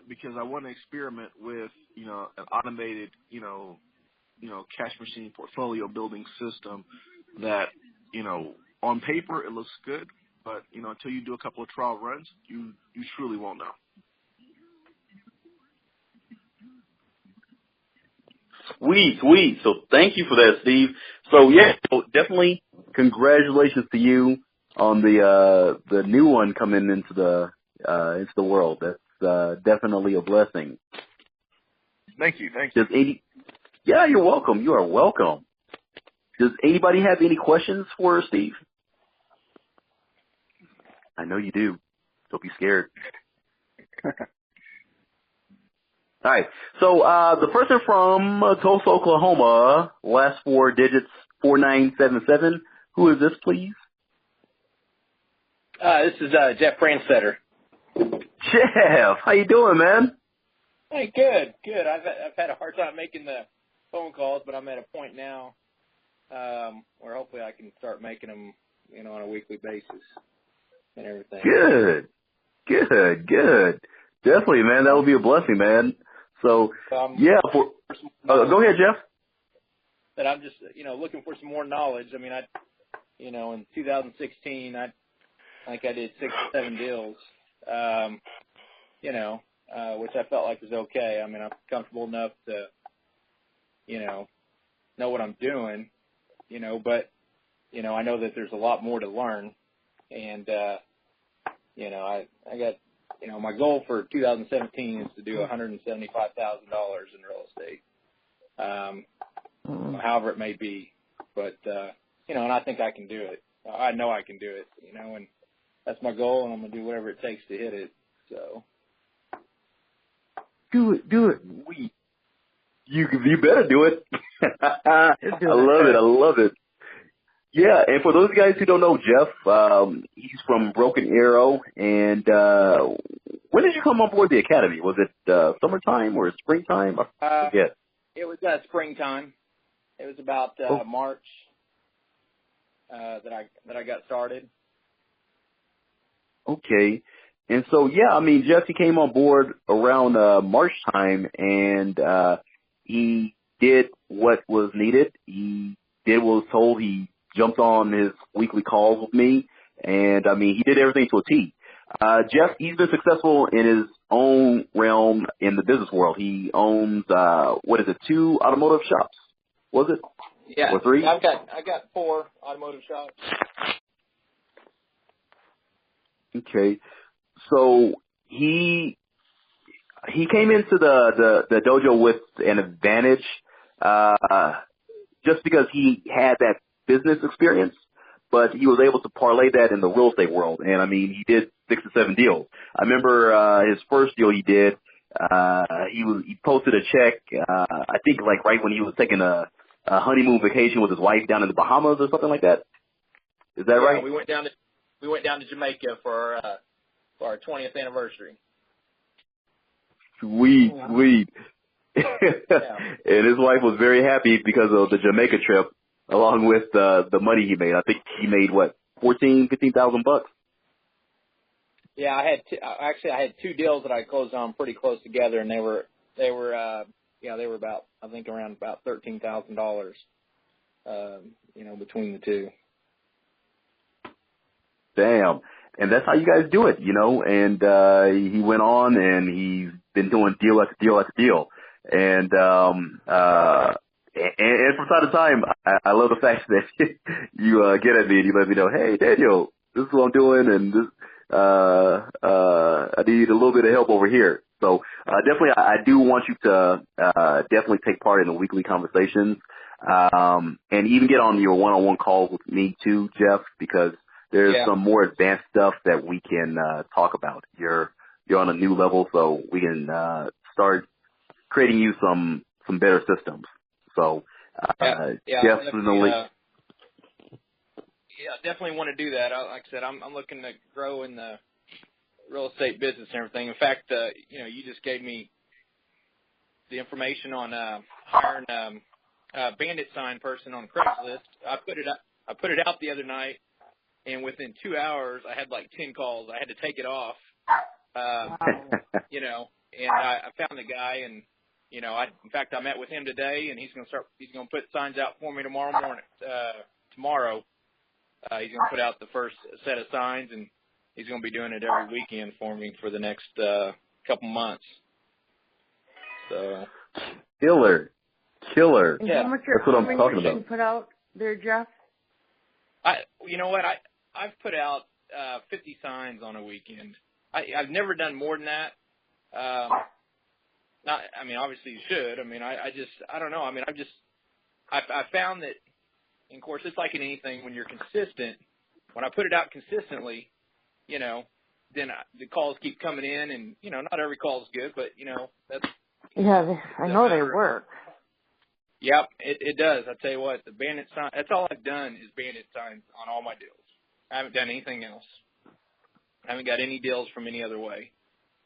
Because I want to experiment with, an automated, cash machine portfolio building system that, on paper it looks good, but, until you do a couple of trial runs, you truly won't know. Sweet. So thank you for that, Steve. So yeah, so definitely congratulations to you on the new one coming into the world. That's definitely a blessing. Thank you. Yeah, you're welcome. You are welcome. Does anybody have any questions for Steve? I know you do. Don't be scared. All right. So the person from Tulsa, Oklahoma, last 4 digits, 4977. Who is this, please? This is Jeff Branstetter. Jeff, how you doing, man? Hey, good. I've had a hard time making the phone calls, but I'm at a point now where hopefully I can start making them, on a weekly basis and everything. Good. Definitely, man. That would be a blessing, man. So, yeah. Go ahead, Jeff. That I'm just, looking for some more knowledge. I mean, in 2016, I think I did 6 or 7 deals, which I felt like was okay. I mean, I'm comfortable enough to, know what I'm doing, but, I know that there's a lot more to learn. And, I got, my goal for 2017 is to do $175,000 in real estate, however it may be. But, and I think I can do it. I know I can do it, and that's my goal, and I'm going to do whatever it takes to hit it. So. Do it. You better do it. I love it. Yeah, and for those guys who don't know Jeff, he's from Broken Arrow, and when did you come on board the academy? Was it summertime or springtime? I forget. It was springtime. It was about March that I got started. Okay. And so, yeah, I mean, Jeff, he came on board around March time, and he did what was needed. He did what was told. He jumped on his weekly calls with me, and, I mean, he did everything to a T. Jeff, he's been successful in his own realm in the business world. He owns, 2 automotive shops, was it? Yeah. Or 3? I got 4 automotive shops. Okay. So he came into the dojo with an advantage, just because he had that business experience, but he was able to parlay that in the real estate world. And I mean, he did 6 or 7 deals. I remember, his first deal he did, he posted a check, I think like right when he was taking a honeymoon vacation with his wife down in the Bahamas or something like that. Is that right? We went down to Jamaica for our 20th anniversary. Sweet. Yeah. And his wife was very happy because of the Jamaica trip, along with the money he made. I think he made $15,000. Yeah, I had 2 deals that I closed on pretty close together, and they were about, I think, around about $13,000, between the 2. Damn. And that's how you guys do it, and he went on and he's been doing deal after deal after deal. And from time to time, I love the fact that you get at me and you let me know, hey, Daniel, this is what I'm doing, and this, I need a little bit of help over here. So, definitely, I do want you to, definitely take part in the weekly conversations, and even get on your one-on-one calls with me too, Jeff, because there's some more advanced stuff that we can, talk about. You're on a new level, so we can, start creating you some better systems. So, definitely. Definitely want to do that. Like I said, I'm looking to grow in the real estate business and everything. In fact, you just gave me the information on hiring a bandit sign person on Craigslist. I put it out the other night, and within 2 hours, I had like 10 calls. I had to take it off. And I found the guy, and in fact, I met with him today, and he's going to put signs out for me tomorrow morning. Tomorrow, he's going to put out the first set of signs, and he's going to be doing it every weekend for me for the next couple months. So killer. And how much that's what I'm talking about. Put out there, Jeff? You know what? I've put out 50 signs on a weekend. I've never done more than that. Obviously you should. I don't know. I found that, and of course, it's like in anything, when you're consistent, when I put it out consistently, then the calls keep coming in, and, not every call is good, but, that's. Yeah, I know they work. Yep, it does. I tell you what, the bandit sign, that's all I've done is bandit signs on all my deals. I haven't done anything else. I haven't got any deals from any other way.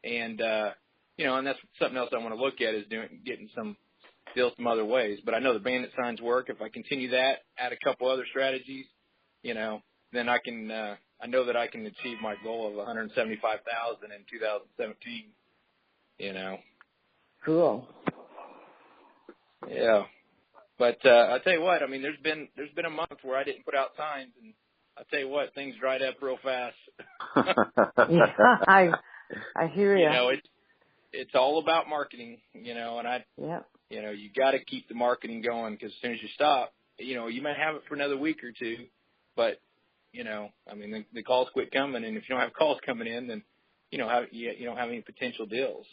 And, and that's something else I want to look at is getting some deals some other ways. But I know the bandit signs work. If I continue that, add a couple other strategies, then I can, I know that I can achieve my goal of $175,000 in 2017, Cool. Yeah. But, I tell you what, there's been a month where I didn't put out signs, and I tell you what, things dried up real fast. I hear you. It's all about marketing, and you got to keep the marketing going, because as soon as you stop, you may have it for another week or two, but, the calls quit coming, and if you don't have calls coming in, then you don't have any potential deals,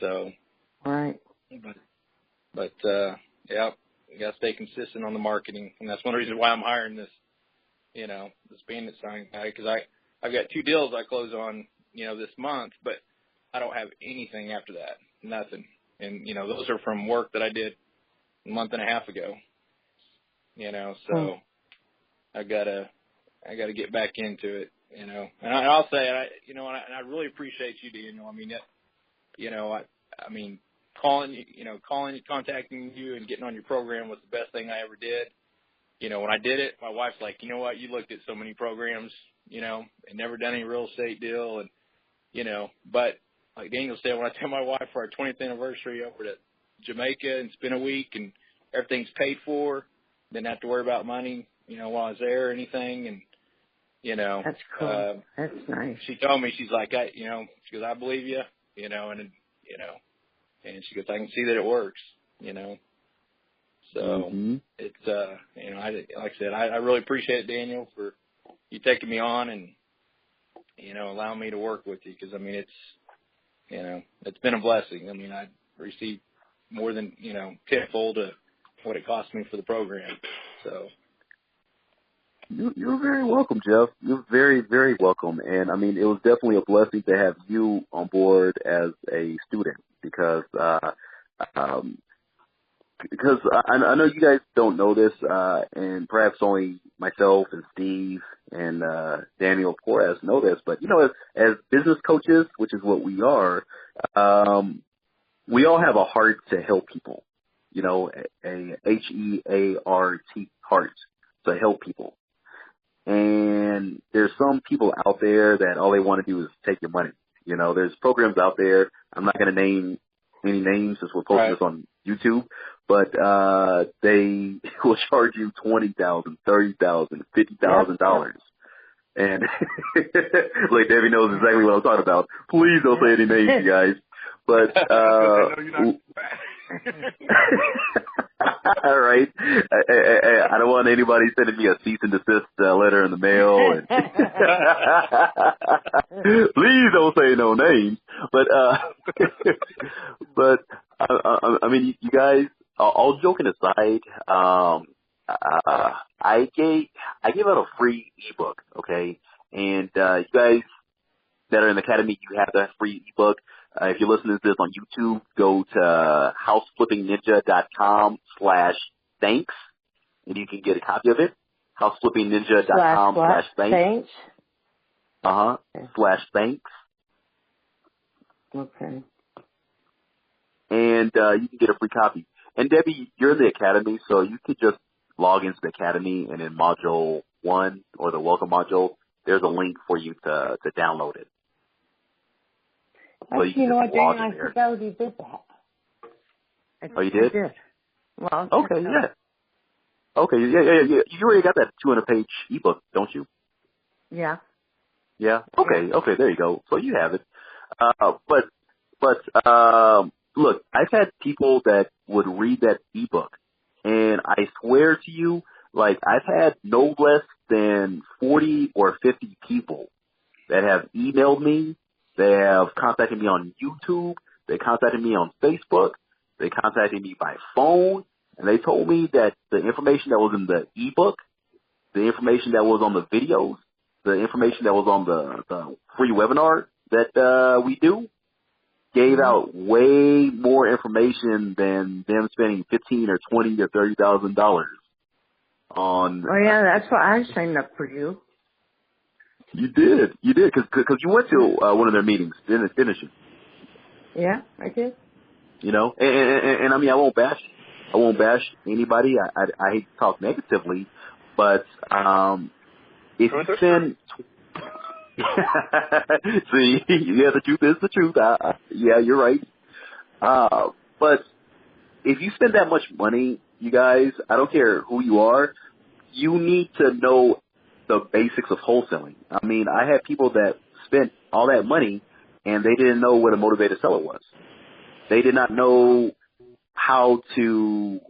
so. Right. But you got to stay consistent on the marketing, and that's one reason why I'm hiring this bandit sign guy, because I've got 2 deals I close on, this month, but I don't have anything after that, nothing. And, those are from work that I did a month and a half ago, so I gotta get back into it, and I'll say, and I really appreciate you, Daniel. Contacting you and getting on your program was the best thing I ever did. When I did it, my wife's like, you know what, you looked at so many programs, and never done any real estate deal. And, but like Daniel said, when I tell my wife for our 20th anniversary over to Jamaica and spend a week and everything's paid for, didn't have to worry about money, while I was there or anything. And, that's cool. That's nice. She told me, she's like, she goes, I believe you, and she goes, I can see that it works, So it's, like I said, I really appreciate it, Daniel, for you taking me on and, allowing me to work with you. Because, it's been a blessing. I received more than, tenfold of what it cost me for the program. So. You're very welcome, Jeff. You're very, very welcome. And, it was definitely a blessing to have you on board as a student because I know you guys don't know this, and perhaps only myself and Steve and Daniel Porras know this, but, as business coaches, which is what we are, we all have a heart to help people, a H-E-A-R-T, heart, to help people. And there's some people out there that all they want to do is take your money. There's programs out there. I'm not going to name any names since we're posting this on YouTube, but they will charge you $20,000, $30,000, $50,000. And like Debbie knows exactly what I'm talking about. Please don't say any names, you guys. But All right. I don't want anybody sending me a cease and desist letter in the mail. And please don't say no names. But I mean, you guys, all joking aside, I gave out a free ebook, okay? And you guys that are in the academy, you have that free ebook. If you're listening to this on YouTube, go to houseflippingninja.com/thanks, and you can get a copy of it. houseflippingninja.com/thanks. /thanks. Okay. And you can get a free copy. And Debbie, you're in the academy, so you could just log into the academy, and in module 1 or the welcome module, there's a link for you to download it. So you know what, Daniel, I think I already did that. Oh, you did? I did. Well, okay, yeah. Okay, yeah. You already got that 200-page ebook, don't you? Yeah. Yeah. Okay, there you go. So you have it. But look, I've had people that would read that ebook, and I swear to you, like, I've had no less than 40 or 50 people that have emailed me. They have contacted me on YouTube. They contacted me on Facebook. They contacted me by phone, and they told me that the information that was in the ebook, the information that was on the videos, the information that was on the free webinar that we do, gave out way more information than them spending $15,000 or $20,000 or $30,000 on. Oh yeah, that's why I signed up for you. You did, because you went to one of their meetings, didn't you? Yeah, I did. You know, and I mean, I won't bash anybody. I hate to talk negatively, but if you spend, see, yeah, the truth is the truth. Yeah, you're right. But if you spend that much money, you guys, I don't care who you are, you need to know the basics of wholesaling. I mean, I had people that spent all that money and they didn't know what a motivated seller was. They did not know how to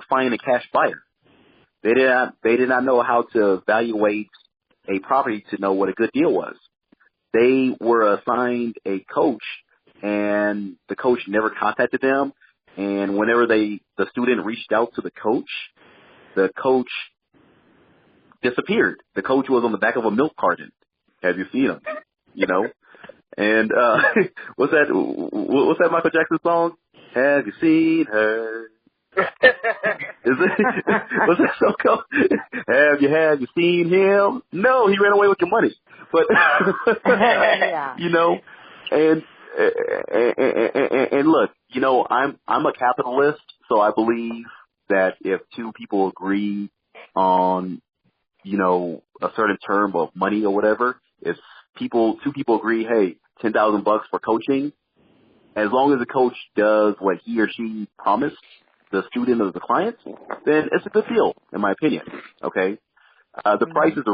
find a cash buyer. They did not know how to evaluate a property to know what a good deal was. They were assigned a coach, and the coach never contacted them. And whenever the student reached out to the coach disappeared. The coach was on the back of a milk carton. Have you seen him? You know? And what's that Michael Jackson song? Have you seen her? What's that song called? Have you seen him? No, he ran away with your money. But yeah. You know, and look, you know, I'm a capitalist, so I believe that if two people agree on, you know, a certain term of money or whatever, if two people agree, hey, $10,000 for coaching, as long as the coach does what he or she promised the student or the client, then it's a good deal, in my opinion. Okay, the price is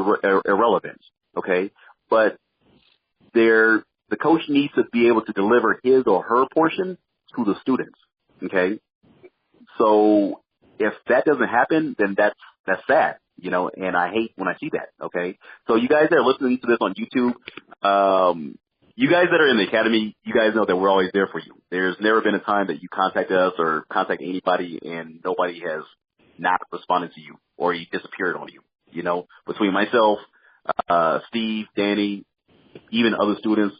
irrelevant. Okay, but the coach needs to be able to deliver his or her portion to the students. Okay, so if that doesn't happen, then that's sad. You know, and I hate when I see that, okay? So you guys that are listening to this on YouTube, you guys that are in the academy, you guys know that we're always there for you. There's never been a time that you contacted us or contacted anybody and nobody has not responded to you or he disappeared on you. You know, between myself, Steve, Danny, even other students,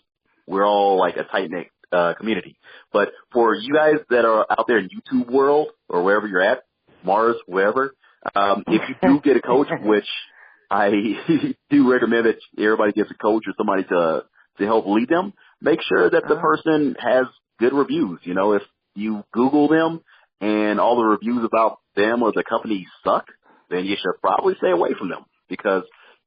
we're all like a tight-knit community. But for you guys that are out there in YouTube world or wherever you're at, Mars, wherever, if you do get a coach, which I do recommend that everybody gets a coach or somebody to help lead them, make sure that the person has good reviews. You know, if you Google them and all the reviews about them or the company suck, then you should probably stay away from them because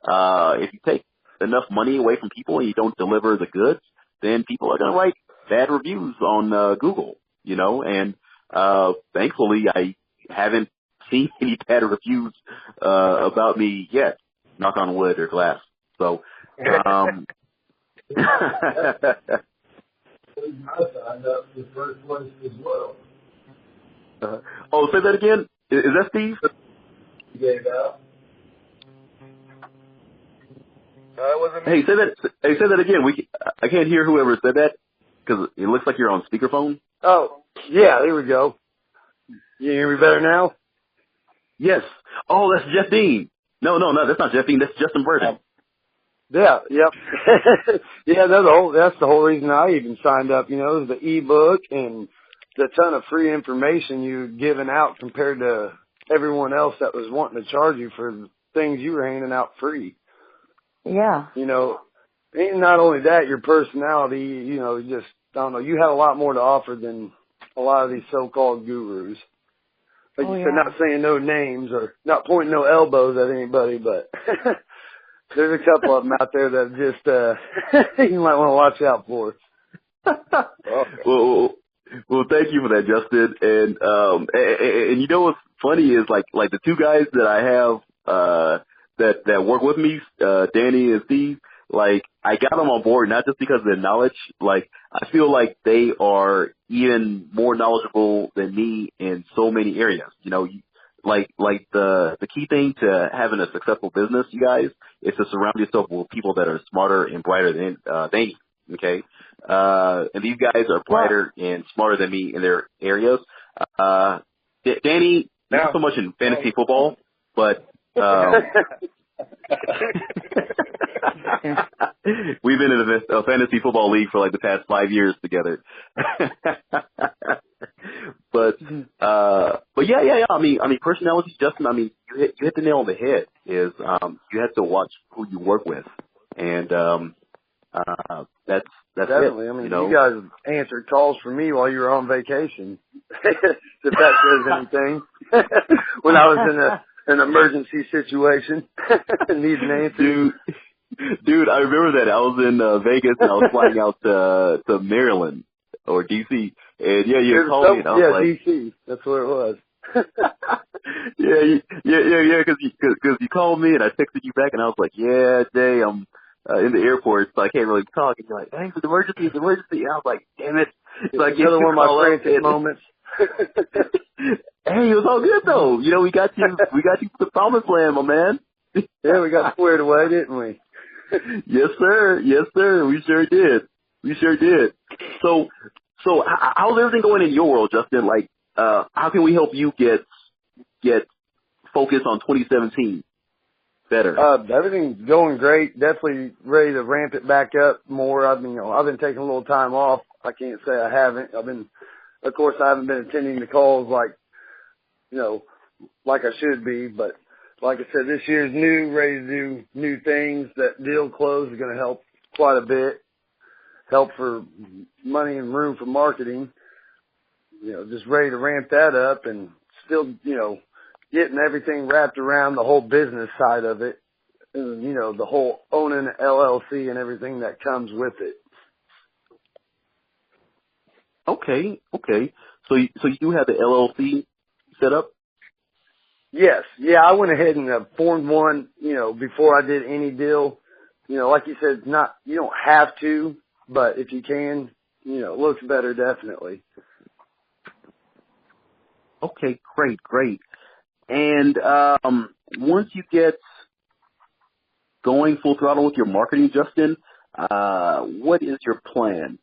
if you take enough money away from people and you don't deliver the goods, then people are going to write bad reviews on Google, you know, and thankfully I haven't seen any bad reviews about me yet, knock on wood or glass. So I signed up in the first place as well. Oh, say that again. Is that Steve? You gave out. Wasn't me. Hey, say that again. I can't hear whoever said that because it looks like you're on speakerphone. Oh, yeah, there we go. You hear me better now? Yes. Oh, that's Jeff Dean. No, that's not Jeff Dean. That's Justin Burton. Yeah, yep. Yeah, that's the whole reason I even signed up, is the ebook and the ton of free information you've given out compared to everyone else that was wanting to charge you for things you were handing out free. Yeah. And not only that, your personality, just, I don't know, you have a lot more to offer than a lot of these so-called gurus. Like you said, not saying no names or not pointing no elbows at anybody, but there's a couple of them out there that just, you might want to watch out for. Well, thank you for that, Justin. And you know what's funny is like the two guys that I have, that work with me, Danny and Steve, like I got them on board not just because of their knowledge. Like I feel like they are even more knowledgeable than me in so many areas. Like the key thing to having a successful business, you guys, is to surround yourself with people that are smarter and brighter than you. Okay, and these guys are brighter and smarter than me in their areas. Danny, not so much in fantasy football, but we've been in a fantasy football league for like the past 5 years together. but yeah. I mean, personalities, Justin. I mean, you hit the nail on the head. Is you have to watch who you work with, and that's definitely. it. I mean, you guys answered calls for me while you were on vacation. If that says anything, when I was in an emergency situation, need an answer. Dude, I remember that. I was in Vegas and I was flying out to Maryland or DC, and you called me and I was like, DC. That's where it was. yeah, because you called me and I texted you back and I was like, yeah, Jay, I'm in the airport, so I can't really talk. And you're like, hey, it's an emergency. And I was like, damn it. So I another one of my frantic moments. Hey, it was all good though. We got you to the promised land, my man. Yeah, we got squared away, didn't we? Yes, sir. We sure did. So how's everything going in your world, Justin? Like, how can we help you get focused on 2017 better? Everything's going great. Definitely ready to ramp it back up more. I've been taking a little time off. I can't say I haven't. Of course, I haven't been attending the calls like I should be, but like I said, this year's new, ready to do new things. That deal close is going to help quite a bit. Help for money and room for marketing. Just ready to ramp that up and still, getting everything wrapped around the whole business side of it. And, the whole owning an LLC and everything that comes with it. Okay. So you do have the LLC set up? Yes. Yeah, I went ahead and formed one, before I did any deal. Like you said, you don't have to, but if you can, it looks better definitely. Okay, great. And once you get going full throttle with your marketing, Justin, what is your plan?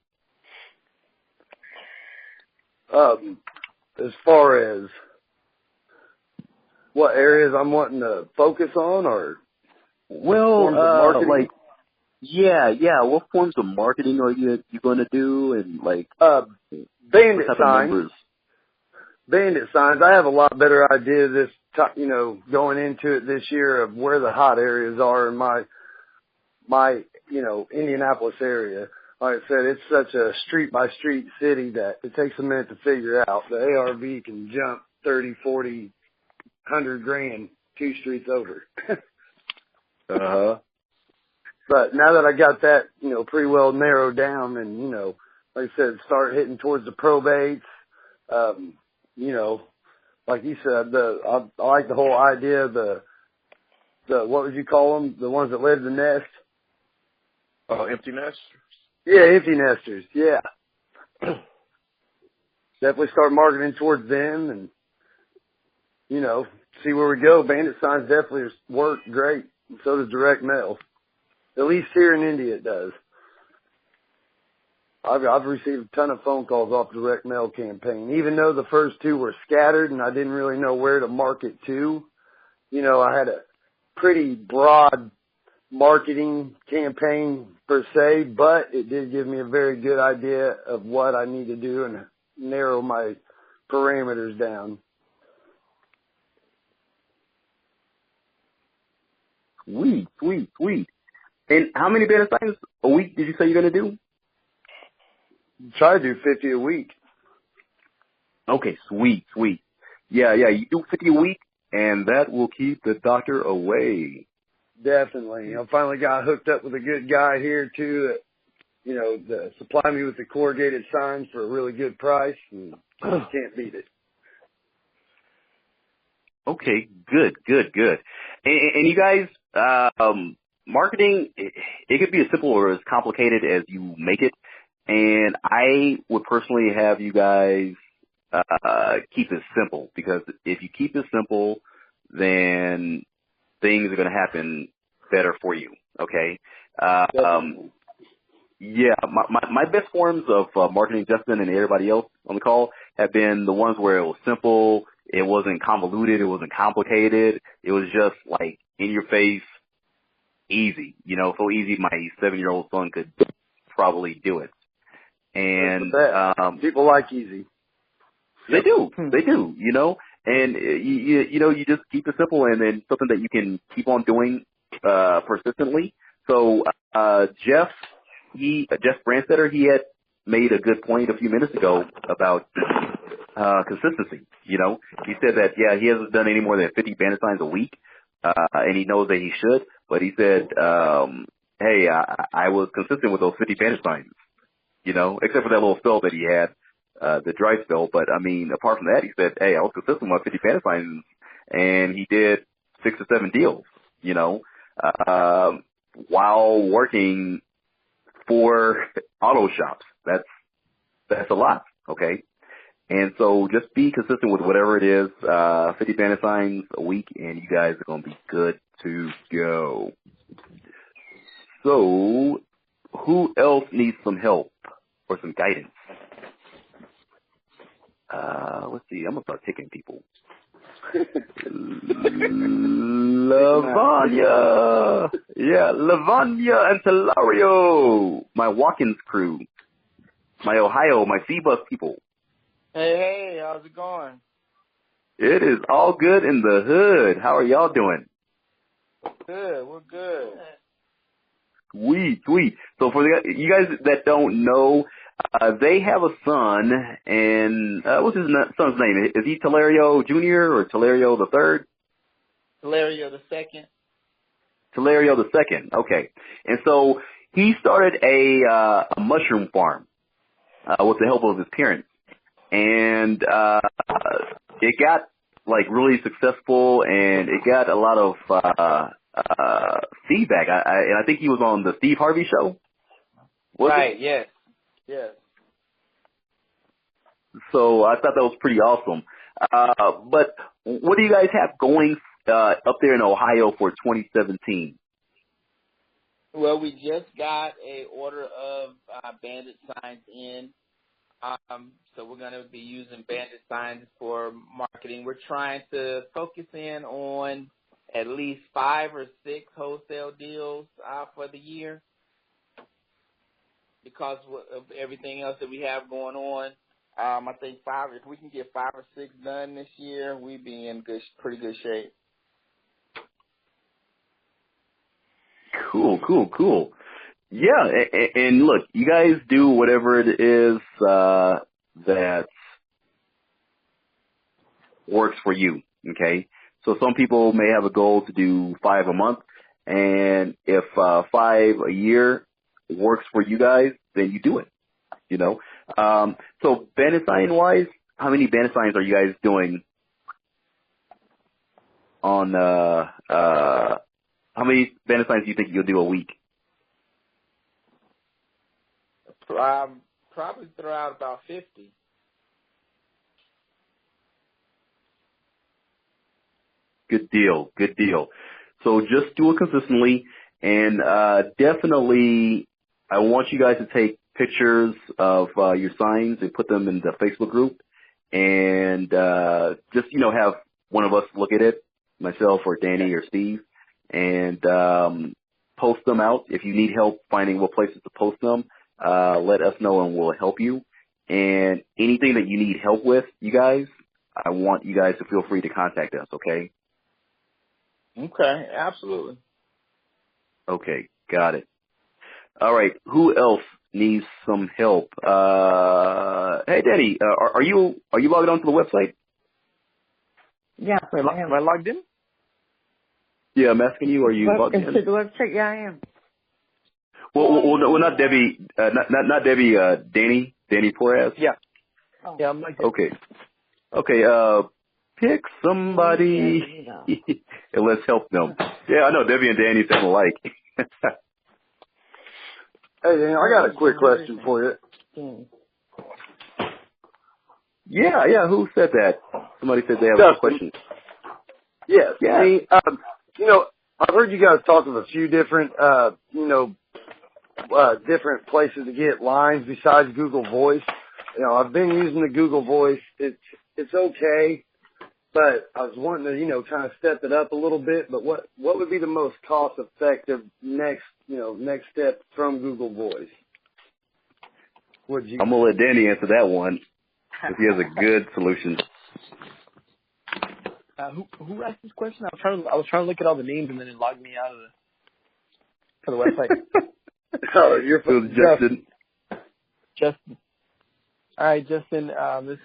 As far as what areas I'm wanting to focus on, or forms of marketing? Like, what forms of marketing are you going to do, and like bandit signs. Bandit signs. I have a lot better idea this, going into it this year of where the hot areas are in my Indianapolis area. Like I said, it's such a street-by-street city that it takes a minute to figure out. The ARV can jump 30, 40, 100 grand 2 streets over. But now that I got that, pretty well narrowed down and, like I said, start hitting towards the probates, like you said, I like the whole idea of the what would you call them? The ones that live in the nest? Oh, empty nest? Yeah, empty nesters. Yeah. definitely start marketing towards them and, you know, see where we go. Bandit signs definitely work great. So does direct mail. At least here in India it does. I've received a ton of phone calls off direct mail campaign. Even though the first two were scattered and I didn't really know where to market to, you know, I had a pretty broad marketing campaign per se, but it did give me a very good idea of what I need to do and narrow my parameters down. Sweet, sweet, sweet. And how many bandit signs a week did you say you're going to do? Try to do 50 a week. Okay, sweet, sweet. Yeah, you do 50 a week, and that will keep the doctor away. Definitely. I finally got hooked up with a good guy here, too, that, you know, supply me with the corrugated signs for a really good price, and just can't beat it. Okay, good. And you guys, marketing, it could be as simple or as complicated as you make it. And I would personally have you guys keep it simple, because if you keep it simple, then things are going to happen better for you. Okay. Yeah, my best forms of marketing, Justin and everybody else on the call, have been the ones where it was simple, it wasn't convoluted, it wasn't complicated, it was just like in your face, easy. You know, so easy my 7-year-old son could probably do it. And people like easy. They do, you know, and you know, you just keep it simple, and then something that you can keep on doing persistently. So Jeff Branstetter, he had made a good point a few minutes ago about consistency. You know, he said that he hasn't done any more than 50 bandit signs a week, and he knows that he should. But he said, hey, I was consistent with those 50 bandit signs. You know, except for that little spell that he had, the dry spell. But, I mean, apart from that, he said, hey, I was consistent with 50 bandit signs, and he did 6 or 7 deals, you know, while working 4 auto shops. That's a lot, okay? And so just be consistent with whatever it is, 50 bandit signs a week, and you guys are going to be good to go. So who else needs some help or some guidance? Let's see. I'm going to start picking people. Lavanya. Yeah, Lavanya and Telario. My Watkins crew. My Ohio, my C-Bus people. Hey, how's it going? It is all good in the hood. How are y'all doing? Good, we're good. Sweet. So for you guys that don't know, they have a son, and what's his son's name? Is he Telario Jr. or Telario the Third? Telario the Second. Telario the Second. Okay, and so he started a mushroom farm with the help of his parents, and it got like really successful, and it got a lot of feedback. And I think he was on the Steve Harvey show. Right. Yes. So I thought that was pretty awesome. But what do you guys have going up there in Ohio for 2017? Well, we just got a order of bandit signs in. So we're going to be using bandit signs for marketing. We're trying to focus in on at least 5 or 6 wholesale deals for the year, because of everything else that we have going on. I think if we can get 5 or 6 done this year, we'd be in pretty good shape. Cool. Yeah, and look, you guys do whatever it is that works for you, okay? So some people may have a goal to do 5 a month, and if 5 a year works for you guys, then you do it, you know? So bandit sign-wise, how many bandit signs are you guys doing on, how many bandit signs do you think you'll do a week? Probably throw out about 50. Good deal. Good deal. So just do it consistently, and definitely I want you guys to take pictures of your signs and put them in the Facebook group, and just, have one of us look at it, myself or Danny or Steve, and post them out. If you need help finding what places to post them, let us know and we'll help you. And anything that you need help with, you guys, I want you guys to feel free to contact us, okay? Okay, absolutely. Okay, got it. All right, who else needs some help? Hey, Danny, are you logged on to the website? Yeah, Am I logged in? Yeah, I'm asking you, are you logged in? Into the website? Yeah, I am. Well, no, not Debbie, not Debbie, Danny Porras? Yeah. Yeah, I'm logged in. Okay, pick somebody and let's help them. Yeah, I know Debbie and Danny sound alike. Hey, Dan, I got a quick question for you. Yeah, who said that? Somebody said they have a question. Yes. Yeah. Me, I've heard you guys talk of a few different, different places to get lines besides Google Voice. I've been using the Google Voice. It's okay, but I was wanting to, kind of step it up a little bit. But what would be the most cost effective next step from Google Voice? I'm gonna let Danny answer that one because he has a good solution. Who asked this question? I was trying to look at all the names and then it logged me out of the website. Oh, you're Justin. Justin. All right, Justin. This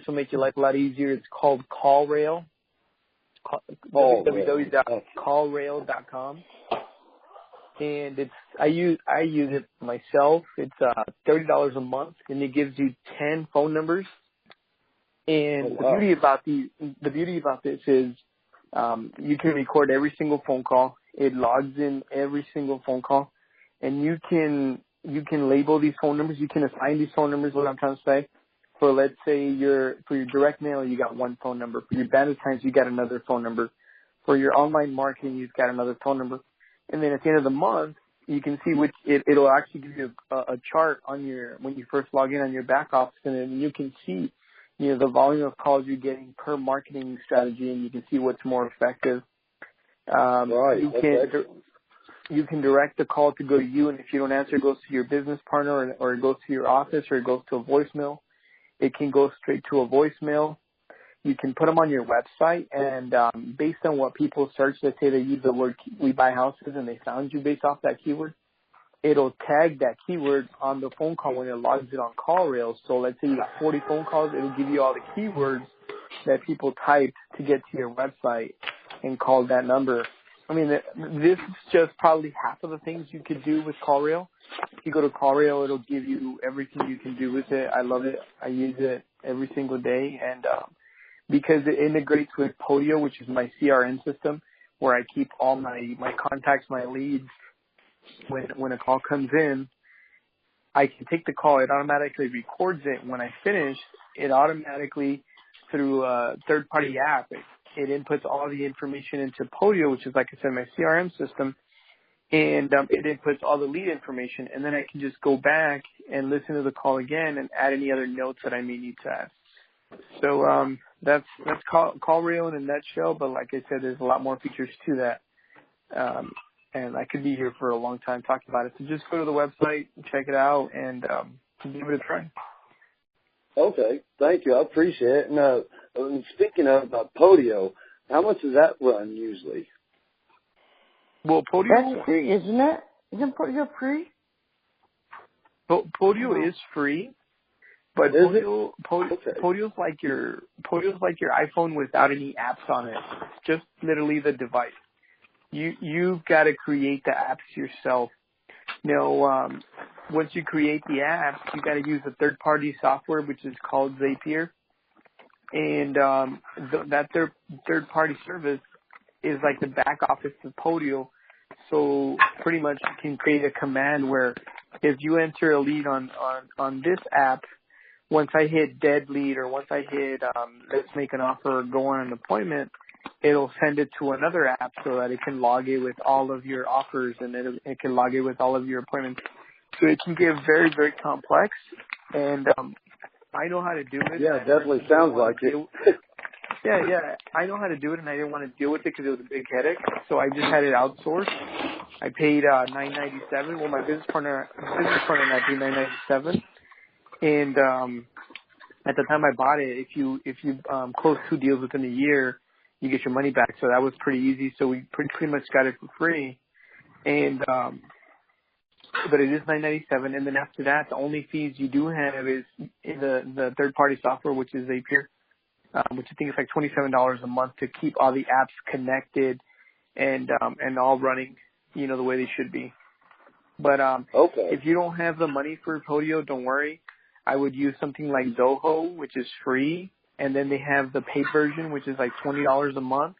will make your life a lot easier. It's called CallRail. www.callrail.com. And I use it myself. It's $30 a month, and it gives you 10 phone numbers. And the beauty about this is you can record every single phone call. It logs in every single phone call, and you can label these phone numbers. You can assign these phone numbers. What I'm trying to say, for let's say for your direct mail, you got one phone number. For your bandit signs, you got another phone number. For your online marketing, you've got another phone number. And then at the end of the month, you can see it'll actually give you a chart when you first log in on your back office, and then you can see the volume of calls you're getting per marketing strategy, and you can see what's more effective. Right. You can direct the call to go to you, and if you don't answer, it goes to your business partner, or it goes to your office, or it goes to a voicemail. It can go straight to a voicemail. You can put them on your website, and based on what people search, let's say they use the word "we buy houses" and they found you based off that keyword, it'll tag that keyword on the phone call when it logs it on CallRail. So let's say you got 40 phone calls, it'll give you all the keywords that people typed to get to your website and call that number. I mean, this is just probably half of the things you could do with CallRail. If you go to CallRail, it'll give you everything you can do with it. I love it. I use it every single day. And because it integrates with Podio, which is my CRM system, where I keep all my contacts, my leads. When a call comes in, I can take the call. It automatically records it. When I finish, it automatically, through a third-party app, it inputs all the information into Podio, which is, like I said, my CRM system, and it inputs all the lead information. And then I can just go back and listen to the call again and add any other notes that I may need to add. So that's CallRail in a nutshell. But like I said, there's a lot more features to that. And I could be here for a long time talking about it. So just go to the website, check it out, and give it a try. Okay, thank you. I appreciate it. Now, speaking of Podio, how much does that run usually? Well, Podio... That's free, isn't it? Isn't Podio free? Podio is free, but Podio's like your iPhone without any apps on it. It's just literally the device. You've got to create the apps yourself. Once you create the apps, you got to use a third-party software, which is called Zapier. And that third-party service is like the back office of Podio. So pretty much you can create a command where if you enter a lead on this app, once I hit dead lead or once I hit let's make an offer or go on an appointment, it'll send it to another app so that it can log it with all of your offers, and it can log it with all of your appointments. So it can get very, very complex, and I know how to do it. Yeah, it definitely sounds like it. Yeah, I know how to do it, and I didn't want to deal with it because it was a big headache. So I just had it outsourced. I paid $9.97. Well, my business partner and I paid $9.97, and at the time I bought it, if you close 2 deals within a year, you get your money back. So that was pretty easy. So we pretty much got it for free, and but it is $9.97. And then after that, the only fees you do have is in the third party software, which is Zapier, which I think is like $27 a month to keep all the apps connected and all running, the way they should be. But if you don't have the money for Podio, don't worry. I would use something like Zoho, which is free, and then they have the paid version, which is like $20 a month.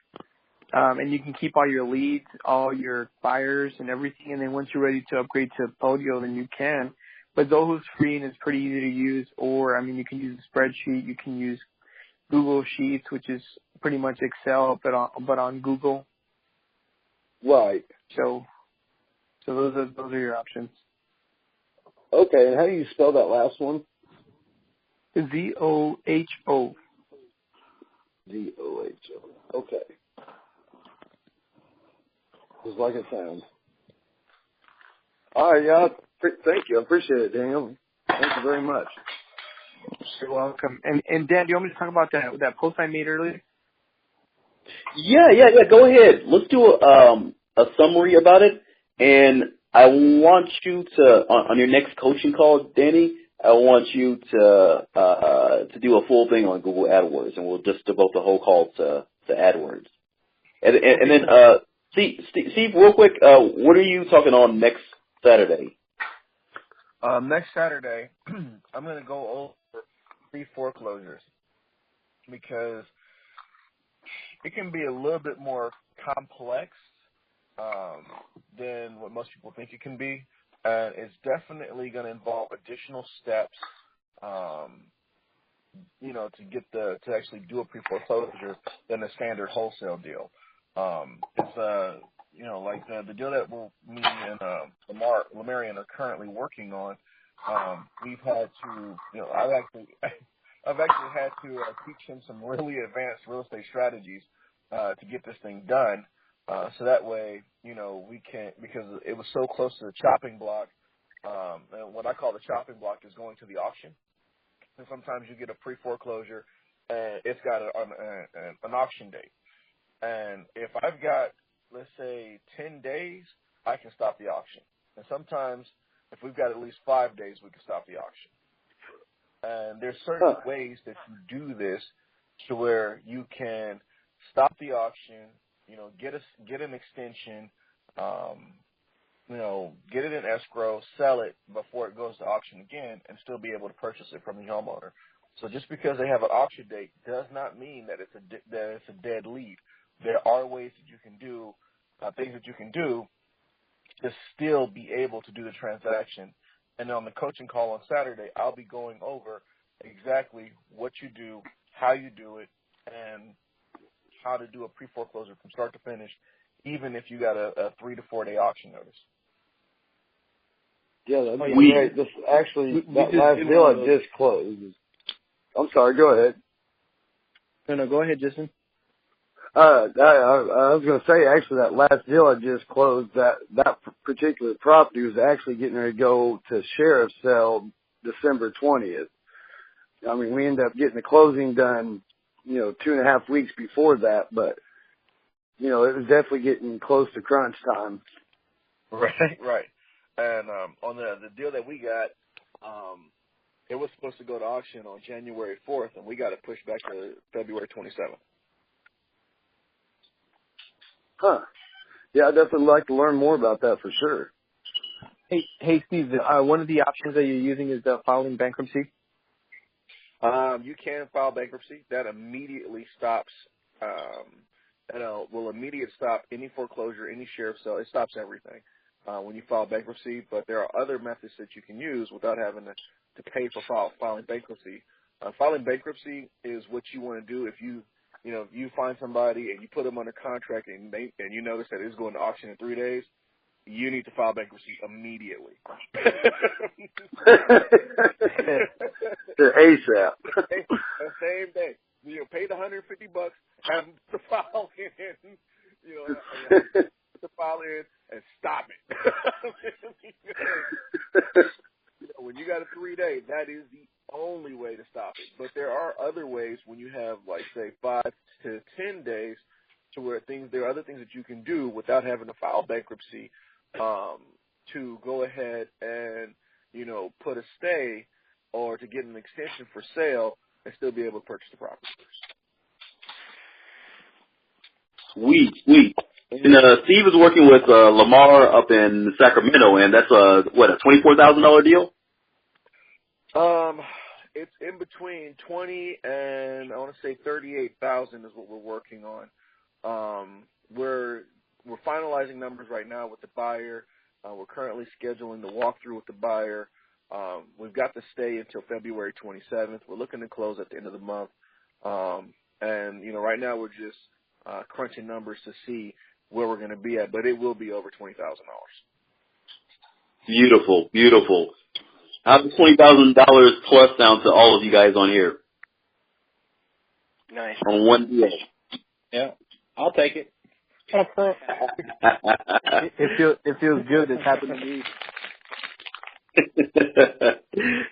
And you can keep all your leads, all your buyers, and everything. And then once you're ready to upgrade to Podio, then you can. But Zoho's free and it's pretty easy to use. Or, you can use a spreadsheet. You can use Google Sheets, which is pretty much Excel, but on Google. Right. So those are your options. Okay, and how do you spell that last one? Zoho. Zoho. Okay. Just like it sounds. All right, yeah. Thank you. I appreciate it, Daniel. Thank you very much. You're welcome. And Dan, do you want me to talk about that post I made earlier? Yeah. Go ahead. Let's do a summary about it. And I want you to, on your next coaching call, Danny, I want you to do a full thing on Google AdWords, and we'll just devote the whole call to AdWords. And then, Steve, real quick, what are you talking on next Saturday? Next Saturday, I'm going to go over pre-foreclosures because it can be a little bit more complex than what most people think it can be. And it's definitely going to involve additional steps, to actually do a pre-foreclosure than a standard wholesale deal. It's like the deal that me and Lamarian are currently working on. We've had to, I've actually had to teach him some really advanced real estate strategies to get this thing done. So that way, we can, because it was so close to the chopping block. And what I call the chopping block is going to the auction. And sometimes you get a pre-foreclosure and it's got an auction date. And if I've got, let's say, 10 days, I can stop the auction. And sometimes if we've got at least 5 days, we can stop the auction. And there's certain ways that you do this to where you can stop the auction, get an extension, get it in escrow, sell it before it goes to auction again, and still be able to purchase it from the homeowner. So just because they have an auction date does not mean that it's a dead lead. There are ways that you can do, things that you can do to still be able to do the transaction. And on the coaching call on Saturday, I'll be going over exactly what you do, how you do it, and how to do a pre-foreclosure from start to finish, even if you got a 3 to 4 day auction notice. Yeah, that'd be great. That last deal I just closed. I'm sorry, go ahead. No, go ahead, Jason. I was going to say, actually, that last deal I just closed, that particular property was actually getting ready to go to sheriff's sale December 20th. We ended up getting the closing done, 2.5 weeks before that, but, it was definitely getting close to crunch time. Right. And on the deal that we got, it was supposed to go to auction on January 4th, and we got it pushed back to February 27th. Huh. Yeah, I'd definitely like to learn more about that for sure. Hey, Steve, one of the options that you're using is filing bankruptcy. You can file bankruptcy. That immediately stops. Will immediately stop any foreclosure, any sheriff's sale. It stops everything when you file bankruptcy. But there are other methods that you can use without having to pay for filing bankruptcy. Filing bankruptcy is what you want to do if you you find somebody and you put them under contract and you notice that it's going to auction in 3 days, you need to file bankruptcy immediately. ASAP. The same day. Pay the $150, have the file in, put the file in and stop it. When you got a 3 day, that is the only way to stop it. But there are other ways when you have, like, say, 5 to 10 days to where there are other things that you can do without having to file bankruptcy to go ahead and, put a stay or to get an extension for sale and still be able to purchase the property. Sweet. And Steve is working with Lamar up in Sacramento, and that's a $24,000 deal? It's in between 20 and I want to say 38,000 is what we're working on. We're finalizing numbers right now with the buyer. We're currently scheduling the walkthrough with the buyer. We've got to stay until February 27th. We're looking to close at the end of the month. And right now we're just crunching numbers to see where we're going to be at, but it will be over $20,000. Beautiful. How does $20,000 plus sound to all of you guys on here? Nice. On one deal. Yeah, I'll take it. It feels good. It's happened to me.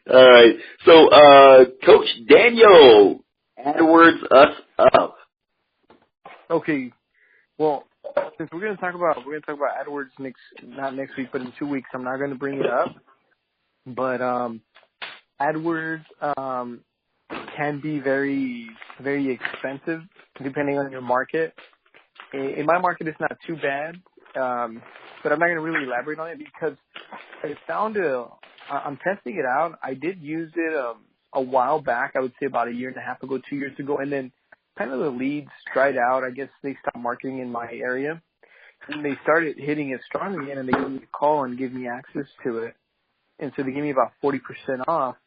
All right. So, Coach Daniel, AdWords us up. Okay. Well, since we're going to talk about AdWords not next week, but in 2 weeks, I'm not going to bring it up. But AdWords can be very, very expensive depending on your market. In my market, it's not too bad, but I'm not going to really elaborate on it because I found I'm testing it out. I did use it a while back. I would say about a year and a half ago, 2 years ago, and then kind of the leads dried out. I guess they stopped marketing in my area, and they started hitting it strong again, and they gave me a call and gave me access to it. And so they gave me about 40% off.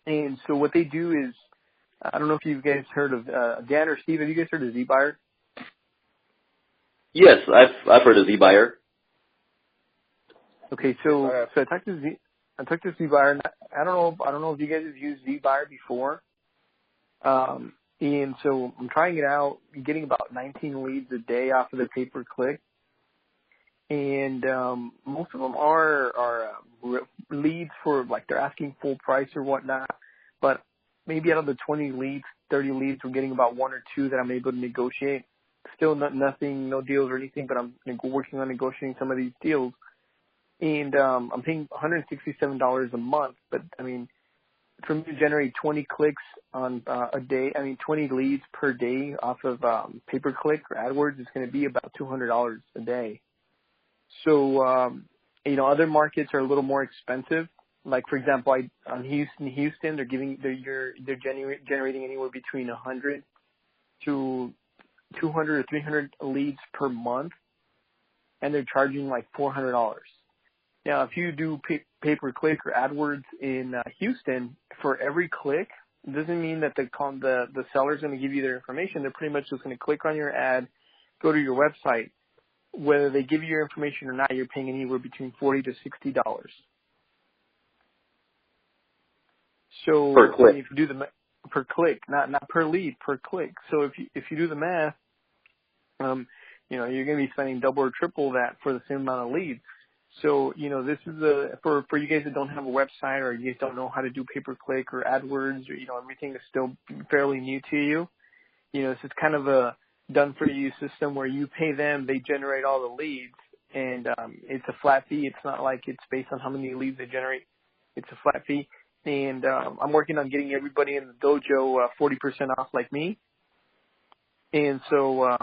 And so what they do is, I don't know if you guys heard of Dan or Steve. Have you guys heard of ZBuyer? Yes, I've heard of ZBuyer. Okay, so I talked to ZBuyer. I don't know if you guys have used ZBuyer before. And so I'm trying it out. I'm getting about 19 leads a day off of the pay-per-click. And most of them are leads for, like, they're asking full price or whatnot. But maybe out of the 20 leads, 30 leads, we're getting about 1 or 2 that I'm able to negotiate. Still nothing, no deals or anything, but I'm working on negotiating some of these deals. And I'm paying $167 a month. But, I mean, for me to generate 20 clicks on a day, 20 leads per day off of pay-per-click or AdWords, it's going to be about $200 a day. So, other markets are a little more expensive. Like, for example, on Houston, they're generating anywhere between 100 to 200 or 300 leads per month, and they're charging like $400. Now, if you do pay-per-click or AdWords in Houston, for every click, it doesn't mean that the seller's going to give you their information. They're pretty much just going to click on your ad, go to your website. Whether they give you your information or not, you're paying anywhere between $40 to $60. So per click. If you do per click, not per lead, per click. So if you do the math, you're going to be spending double or triple that for the same amount of leads. So this is for you guys that don't have a website or you guys don't know how to do pay-per-click or AdWords or everything is still fairly new to you. This is kind of a done for you system where you pay them, they generate all the leads, and it's a flat fee. It's not like it's based on how many leads they generate. It's a flat fee. And I'm working on getting everybody in the dojo 40% off like me. And so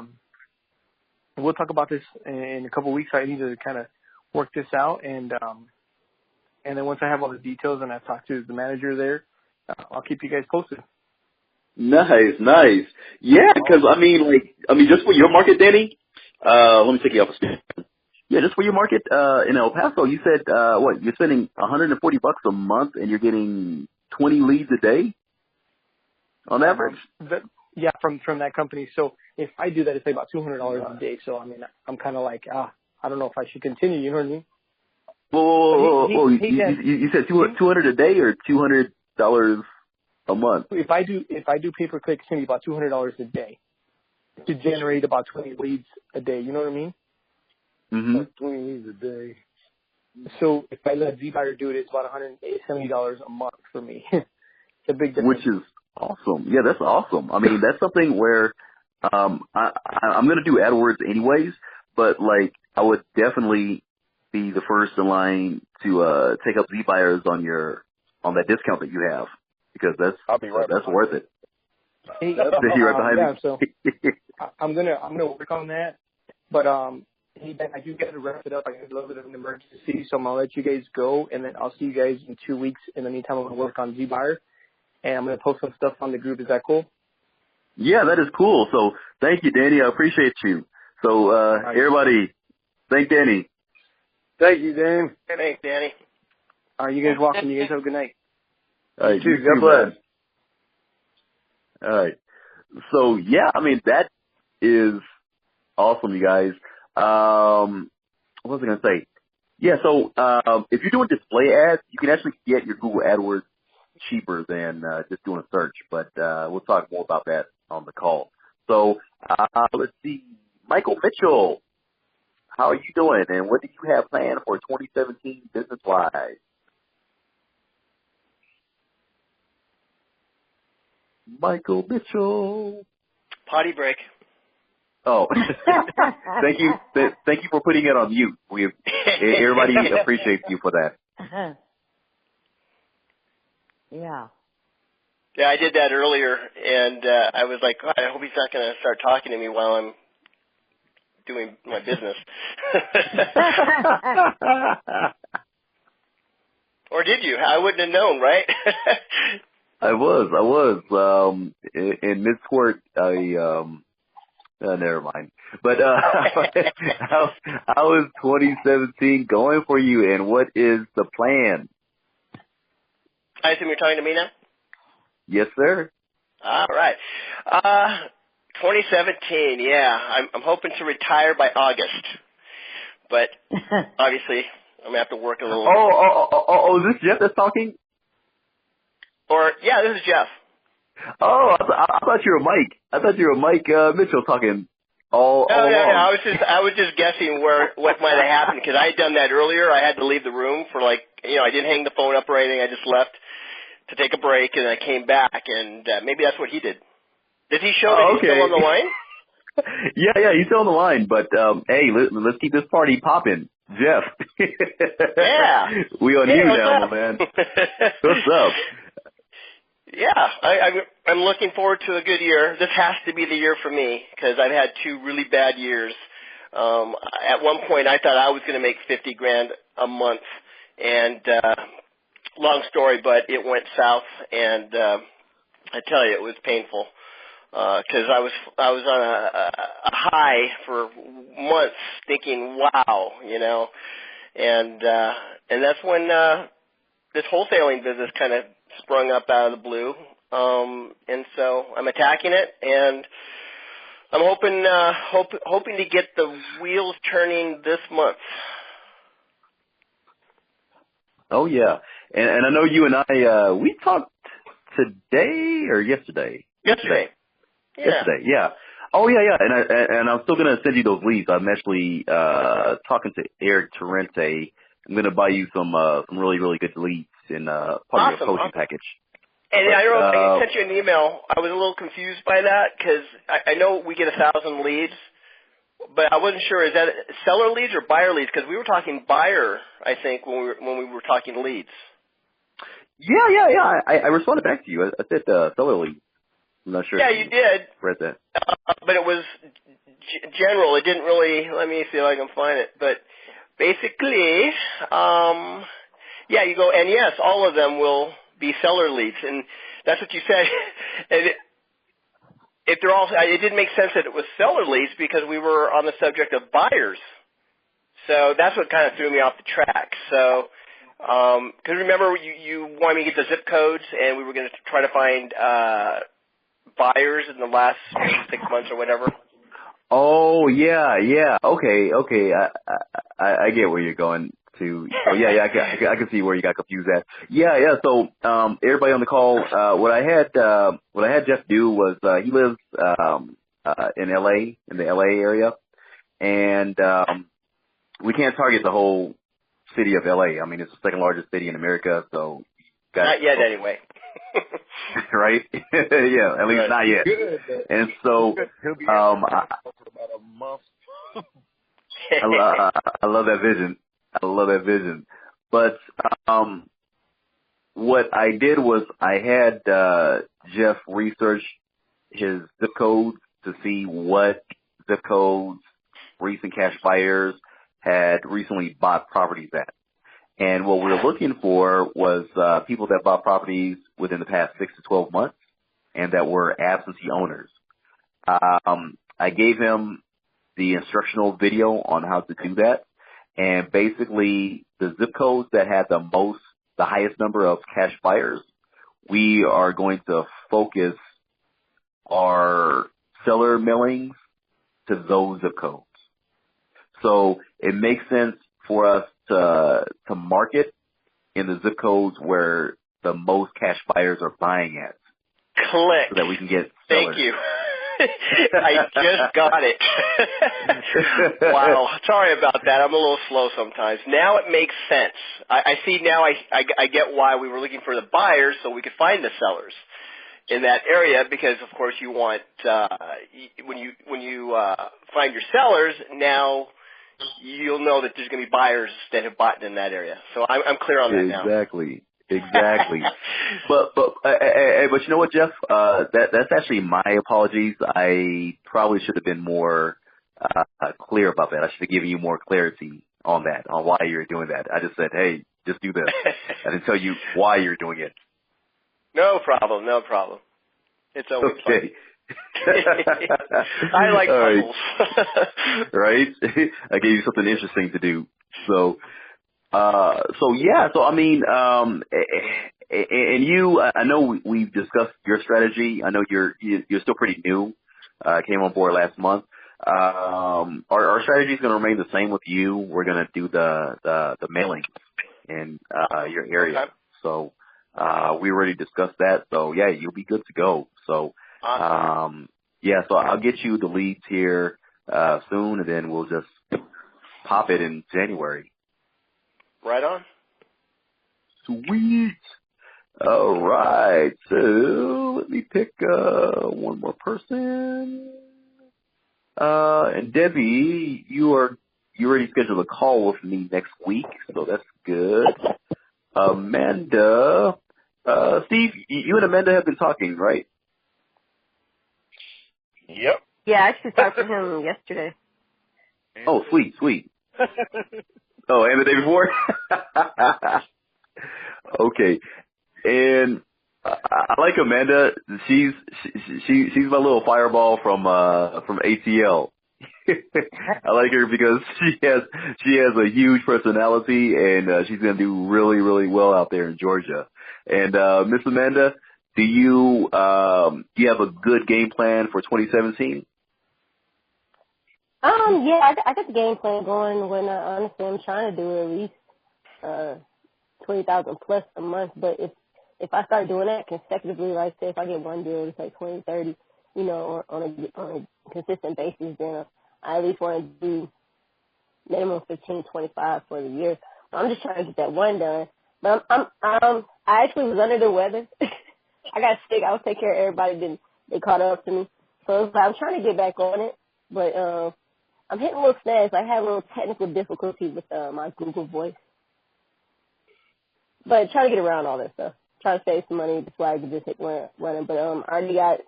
we'll talk about this in a couple of weeks. I need to kind of work this out, and then once I have all the details and I talk to the manager there, I'll keep you guys posted. Nice. Yeah, because just for your market, Danny. Let me take you off the screen. Yeah, just for your market in El Paso, you said you're spending $140 a month and you're getting 20 leads a day on average. Yeah, from that company. So if I do that, it's like about $200 a day. So I mean, I'm kind of like, I don't know if I should continue. You know what I mean? Whoa. You said 200 a day or $200 a month? If I do pay-per-click, it's gonna be about $200 a day to generate about 20 leads a day. You know what I mean? Mm-hmm. That's 20 leads a day. So if I let ZBuyer do it, it's about $170 a month for me. It's a big difference. Which is awesome. Yeah, that's awesome. I mean, that's something where I'm going to do AdWords anyways, but like I would definitely be the first in line to take up ZBuyers on that discount that you have, because that's worth it. Hey, You're right behind me. So I'm gonna work on that, but hey Ben, I do got to wrap it up. I got a little bit of an emergency, so I'm gonna let you guys go, and then I'll see you guys in 2 weeks. In the meantime, I'm gonna work on ZBuyer, and I'm gonna post some stuff on the group. Is that cool? Yeah, that is cool. So thank you, Danny. I appreciate you. So everybody, thank Danny. Thank you, Dan. Thanks, Danny. All right, you guys welcome. You guys have a good night. All right, you too. God bless. All right. So yeah, I mean, that is awesome, you guys. What was I going to say? Yeah, so if you're doing display ads, you can actually get your Google AdWords cheaper than just doing a search, but we'll talk more about that on the call. So let's see. Michael Mitchell, how are you doing, and what do you have planned for 2017 business-wise? Michael Mitchell. Potty break. Oh, thank you for putting it on mute. Everybody appreciates you for that. Yeah. Yeah, I did that earlier, and I was like, God, I hope he's not going to start talking to me while I'm doing my business. Or did you? I wouldn't have known, right? I was. In mid-court, never mind. But how is 2017 going for you, and what is the plan? I assume you're talking to me now? Yes, sir. All right. 2017, yeah. I'm hoping to retire by August. But obviously, I'm going to have to work a little. Oh, is this Jeff that's talking? Yeah, this is Jeff. Oh, I thought you were Mike. I thought you were Mike Mitchell talking all along. No. I was just guessing what might have happened, because I had done that earlier. I had to leave the room for I didn't hang the phone up or anything. I just left to take a break, and I came back, and maybe that's what he did. Did he show that he's still on the line? Yeah, he's still on the line. But hey, let's keep this party popping, Jeff. Yeah, we on you now, my man. What's up? Yeah, I'm looking forward to a good year. This has to be the year for me, because I've had 2 really bad years. At one point, I thought I was going to make $50,000 a month, and long story, but it went south, and I tell you, it was painful, because I was on a high for months, thinking, wow, and that's when this wholesaling business kind of sprung up out of the blue, and so I'm attacking it, and I'm hoping to get the wheels turning this month. Oh yeah, and I know you and I we talked today or yesterday. Yesterday. Yeah. Oh yeah, and I'm still gonna send you those leads. I'm actually talking to Eric Torrente. I'm gonna buy you some really, really good leads in part of your coaching package. And I know I sent you an email. I was a little confused by that, because I know we get 1,000 leads, but I wasn't sure, is that seller leads or buyer leads? Because we were talking buyer, I think, when we were talking leads. Yeah. I responded back to you. I said seller leads. I'm not sure. Yeah, you did. Read that. But it was general. It didn't really. Let me see if I can find it. But basically, you go, and yes, all of them will be seller leads, and that's what you said. And if they're all, it didn't make sense that it was seller leads, because we were on the subject of buyers. So that's what kind of threw me off the track. So, because remember, you wanted me to get the zip codes, and we were going to try to find buyers in the last 6 months or whatever. Oh, yeah. Okay. I get where you're going to. So yeah, I can see where you got confused at. Yeah. So, everybody on the call, what I had Jeff do was, he lives, in LA, in the LA area. And, we can't target the whole city of LA. I mean, it's the second largest city in America, so. Not yet, anyway. Right? Yeah, at least not yet. Good. And so, He'll be for about a month. I love that vision. But, what I did was I had, Jeff research his zip codes to see what zip codes recent cash buyers had recently bought properties at. And what we were looking for was people that bought properties within the past 6 to 12 months and that were absentee owners. I gave him the instructional video on how to do that. And basically the zip codes that had the highest number of cash buyers, we are going to focus our seller mailings to those zip codes. So it makes sense for us to market in the zip codes where the most cash buyers are buying at. Click. So that we can get Thank sellers. you. I just got it. Wow. Sorry about that. I'm a little slow sometimes. Now it makes sense. I see now I get why we were looking for the buyers so we could find the sellers in that area, because of course you want when you find your sellers, now you'll know that there's going to be buyers that have bought in that area. So I'm clear on that now. Exactly. But you know what, Jeff? That's actually my apologies. I probably should have been more clear about that. I should have given you more clarity on that, on why you're doing that. I just said, hey, just do this. I didn't tell you why you're doing it. No problem. It's always fun. I like puzzles. Right? I gave you something interesting to do. So I mean, and you, I know we've discussed your strategy. I know you're still pretty new. Came on board last month. Our strategy is going to remain the same with you. We're going to do the mailing in your area. Okay. So we already discussed that. So yeah, you'll be good to go. So awesome. So I'll get you the leads here soon, and then we'll just pop it in January. Right on. Sweet. All right. So let me pick one more person. And Debbie, you already scheduled a call with me next week, so that's good. Amanda, Steve, you and Amanda have been talking, right? Yep. Yeah, I actually talked to him yesterday. Oh, sweet. Oh, and the day before? Okay. And I like Amanda. She's my little fireball from ATL. I like her because she has a huge personality, and she's gonna do really, really well out there in Georgia. And Miss Amanda, do you have a good game plan for 2017? Yeah, I got the game plan going. When honestly, I'm trying to do at least 20,000 plus a month. But if I start doing that consecutively, like say if I get one deal, it's like 20, 30, on a consistent basis, then I at least want to do minimum 15, 25 for the year. I'm just trying to get that one done. But I actually was under the weather. I got sick. I was taking care of everybody. Then they caught up to me. So it's like I'm trying to get back on it, but I'm hitting a little snags. I had a little technical difficulty with my Google Voice. But trying to get around all that stuff. Trying to save some money before I could just hit running. But I already got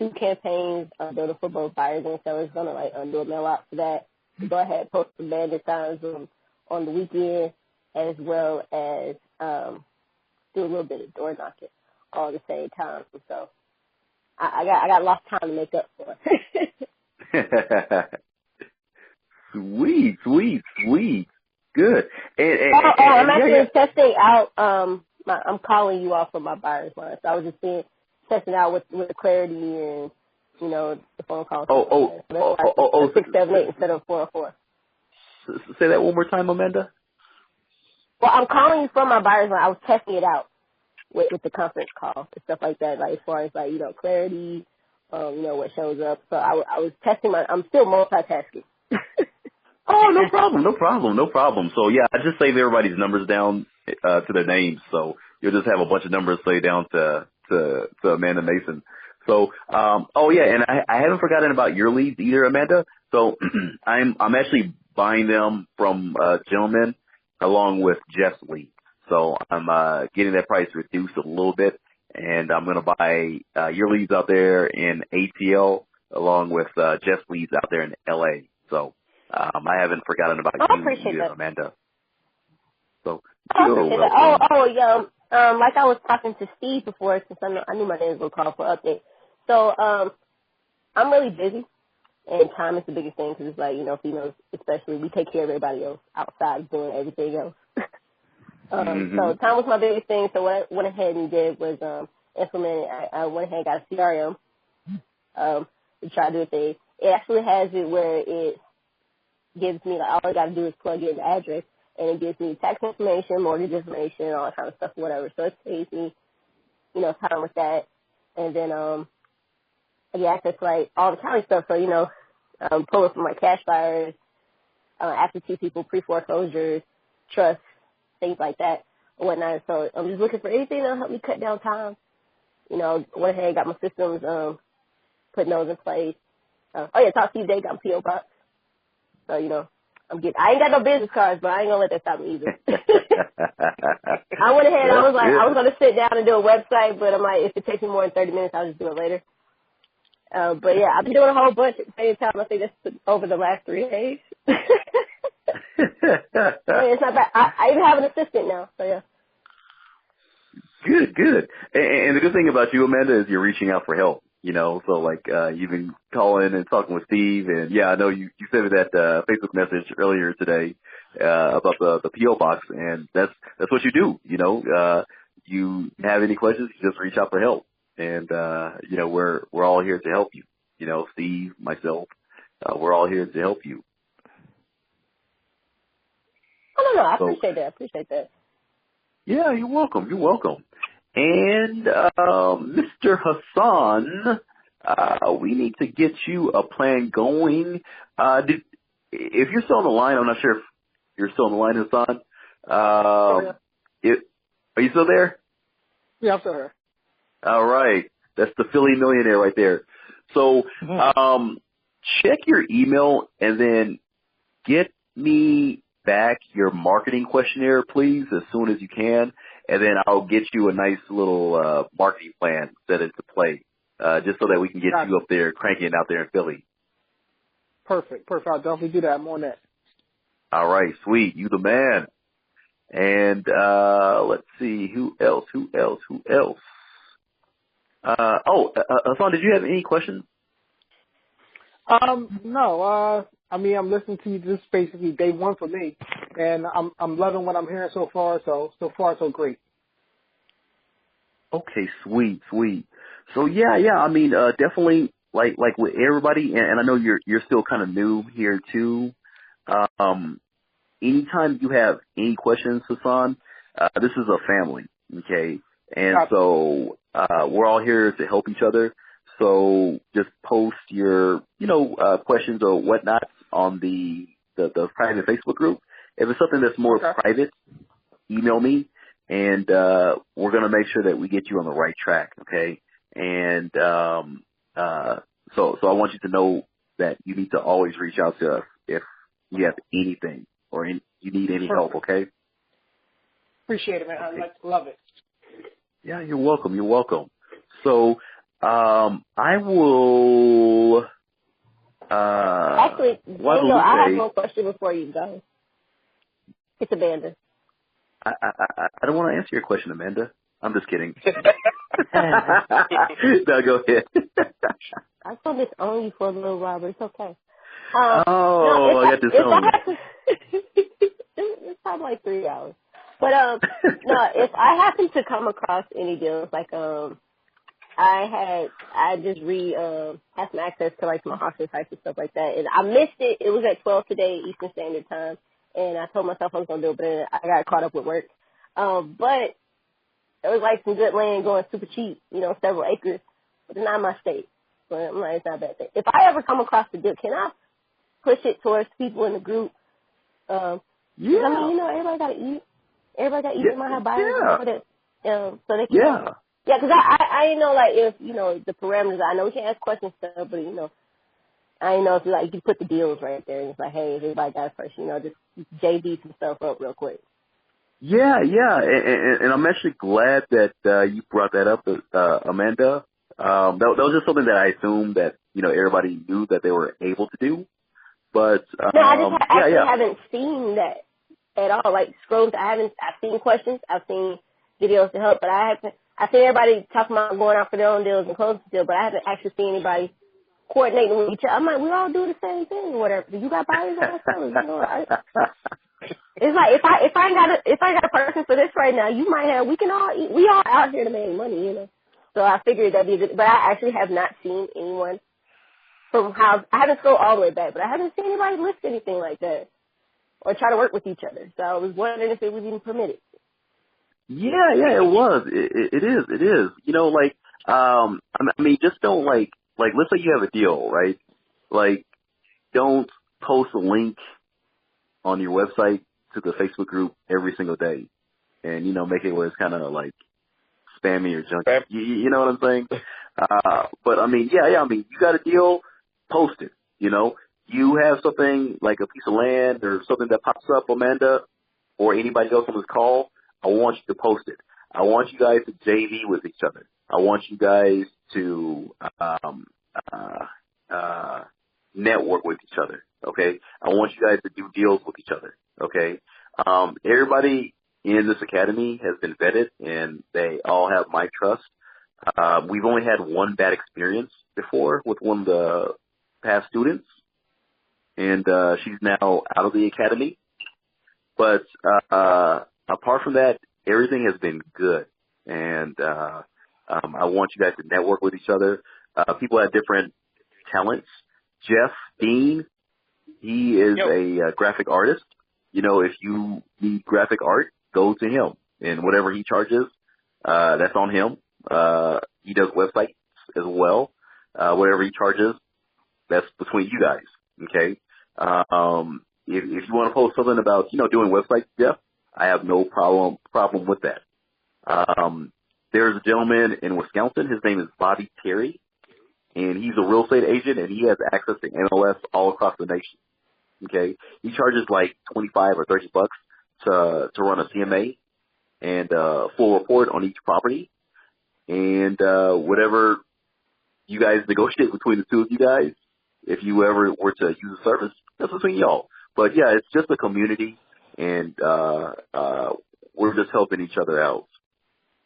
2 campaigns building for both buyers and sellers. Going to do a mail out for that. Go ahead, post some bandit signs on the weekend, as well as do a little bit of door knocking all at the same time. So I got lots of time to make up for it. Sweet. Good. I'm actually testing out. I'm calling you off of my buyer's line. So I was just seeing testing out with the clarity and, you know, the phone calls. Oh, 678 instead of 404. Say that one more time, Amanda. Well, I'm calling you from my buyer's line. I was testing it out with the conference call and stuff like that, like as far as like, you know, clarity, you know, what shows up. So I was testing I'm still multitasking. Oh, no problem. So yeah, I just save everybody's numbers down to their names, so you'll just have a bunch of numbers saved down to Amanda Mason. So, oh yeah, and I haven't forgotten about your leads either, Amanda. So I'm actually buying them from gentlemen along with Jeff's leads. So I'm getting that price reduced a little bit, and I'm going to buy your leads out there in ATL along with Jeff's leads out there in LA. So I haven't forgotten about you either, Amanda. So you're welcome. Like I was talking to Steve before, since I knew my name was going to call for an update. So I'm really busy, and time is the biggest thing because it's like, you know, females especially, we take care of everybody else outside doing everything else. So time was my biggest thing. So what I went ahead and did was implement. I went ahead and got a CRM to try to do a thing. It actually has it where it gives me, like, all I got to do is plug in the address, and it gives me tax information, mortgage information, all that kind of stuff, whatever. So it saves me, you know, time with that. And then I get access to, like, all the county stuff. So, you know, pulling from my cash buyers, absentee people, pre-foreclosures, trusts, things like that, and whatnot. So I'm just looking for anything that'll help me cut down time. You know, went ahead and got my systems, putting those in place. Talk to you today, got a P.O. box. So, you know, I ain't got no business cards, but I ain't gonna let that stop me either. I went ahead, I was gonna sit down and do a website, but I'm like, if it takes me more than 30 minutes, I'll just do it later. But yeah, I've been doing a whole bunch at the same time. I think that's over the last 3 days. It's not bad. I even have an assistant now, so yeah. Good. And the good thing about you, Amanda, is you're reaching out for help. You know, so like you've been calling and talking with Steve, and yeah, I know you sent me that Facebook message earlier today about the PO box, and that's what you do. You know, you have any questions, you just reach out for help, and you know, we're all here to help you. You know, Steve, myself, we're all here to help you. Oh no, I appreciate that. Yeah, you're welcome. And Mr. Hassan, we need to get you a plan going. If you're still on the line, I'm not sure if you're still on the line, Hassan. Are you still there? Yeah, I'm still here. All right. That's the Philly millionaire right there. So check your email and then get me back your marketing questionnaire, please, as soon as you can. And then I'll get you a nice little marketing plan set into play, just so that we can get you up there cranking out there in Philly. Perfect. I'll definitely do that. I'm on that. All right, sweet. You the man. And let's see, who else? Hassan, did you have any questions? No. I mean, I'm listening to you. This is basically day one for me, and I'm loving what I'm hearing so far. So far, so great. Okay, sweet. So yeah. I mean, definitely like with everybody, and I know you're still kind of new here too. Anytime you have any questions, Hassan, this is a family, okay? And so we're all here to help each other. So just post your, questions or whatnot on the private Facebook group. If it's something that's more private, email me, and we're going to make sure that we get you on the right track, okay? And so I want you to know that you need to always reach out to us if you have anything or you need any help, okay? Appreciate it, man. I love it. Yeah, you're welcome. So I will. Actually, I have one question before you go. It's Amanda. I don't want to answer your question, Amanda. I'm just kidding. No, go ahead. I told this on you for a little while, but it's okay. I got this on. It's probably like 3 hours. But no, if I happen to come across any deals like I just had some access to like my hostel sites and stuff like that, and I missed it. It was at 12 today Eastern Standard Time, and I told myself I was gonna do it, but then I got caught up with work. But it was like some good land going super cheap, several acres, but it's not my state. But I'm like, it's not a bad thing. If I ever come across the deal, can I push it towards people in the group? Yeah. I mean, everybody got to eat. Everybody got to eat. They might have buyers for that, so they can. Yeah. Yeah, because I didn't know, like, if, the parameters. I know we can ask questions and stuff, but, I didn't know if, like, you put the deals right there. And it's like, hey, everybody got a question, just JD some stuff up real quick. Yeah. And I'm actually glad that you brought that up, Amanda. That was just something that I assumed that, everybody knew that they were able to do. But, no, I just haven't seen that at all. Like, scrolls, I've seen questions, I've seen videos to help, but I've seen everybody talking about going out for their own deals and closing deals, but I haven't actually seen anybody coordinating with each other. I'm like, we all do the same thing or whatever. You got buyers and sellers, It's like if I got a person for this right now, you might have. We can all eat. We all out here to make money, So I figured that'd be a good. But I actually have not seen anyone from how. I haven't scrolled all the way back, but I haven't seen anybody list anything like that or try to work with each other. So I was wondering if it was even permitted. Yeah, it was. It is. I mean, just don't let's say you have a deal, right? Like, don't post a link on your website to the Facebook group every single day and, make it where it's kind of like spammy or junk. You know what I'm saying? But I mean, I mean, you got a deal, post it, You have something like a piece of land or something that pops up, Amanda, or anybody else on this call, I want you to post it. I want you guys to JV with each other. I want you guys to network with each other, okay? I want you guys to do deals with each other, okay? Everybody in this academy has been vetted, and they all have my trust. We've only had one bad experience before with one of the past students, and she's now out of the academy. But apart from that, everything has been good, and I want you guys to network with each other. People have different talents. Jeff Dean, he is a graphic artist. If you need graphic art, go to him, and whatever he charges, that's on him. He does websites as well. Whatever he charges, that's between you guys, okay? If you want to post something about, doing websites, Jeff, I have no problem with that. There's a gentleman in Wisconsin. His name is Bobby Terry, and he's a real estate agent, and he has access to MLS all across the nation. Okay, he charges like $25 or $30 to run a CMA and full report on each property, and whatever you guys negotiate between the two of you guys, if you ever were to use a service, that's between y'all. But yeah, it's just a community, and we're just helping each other out.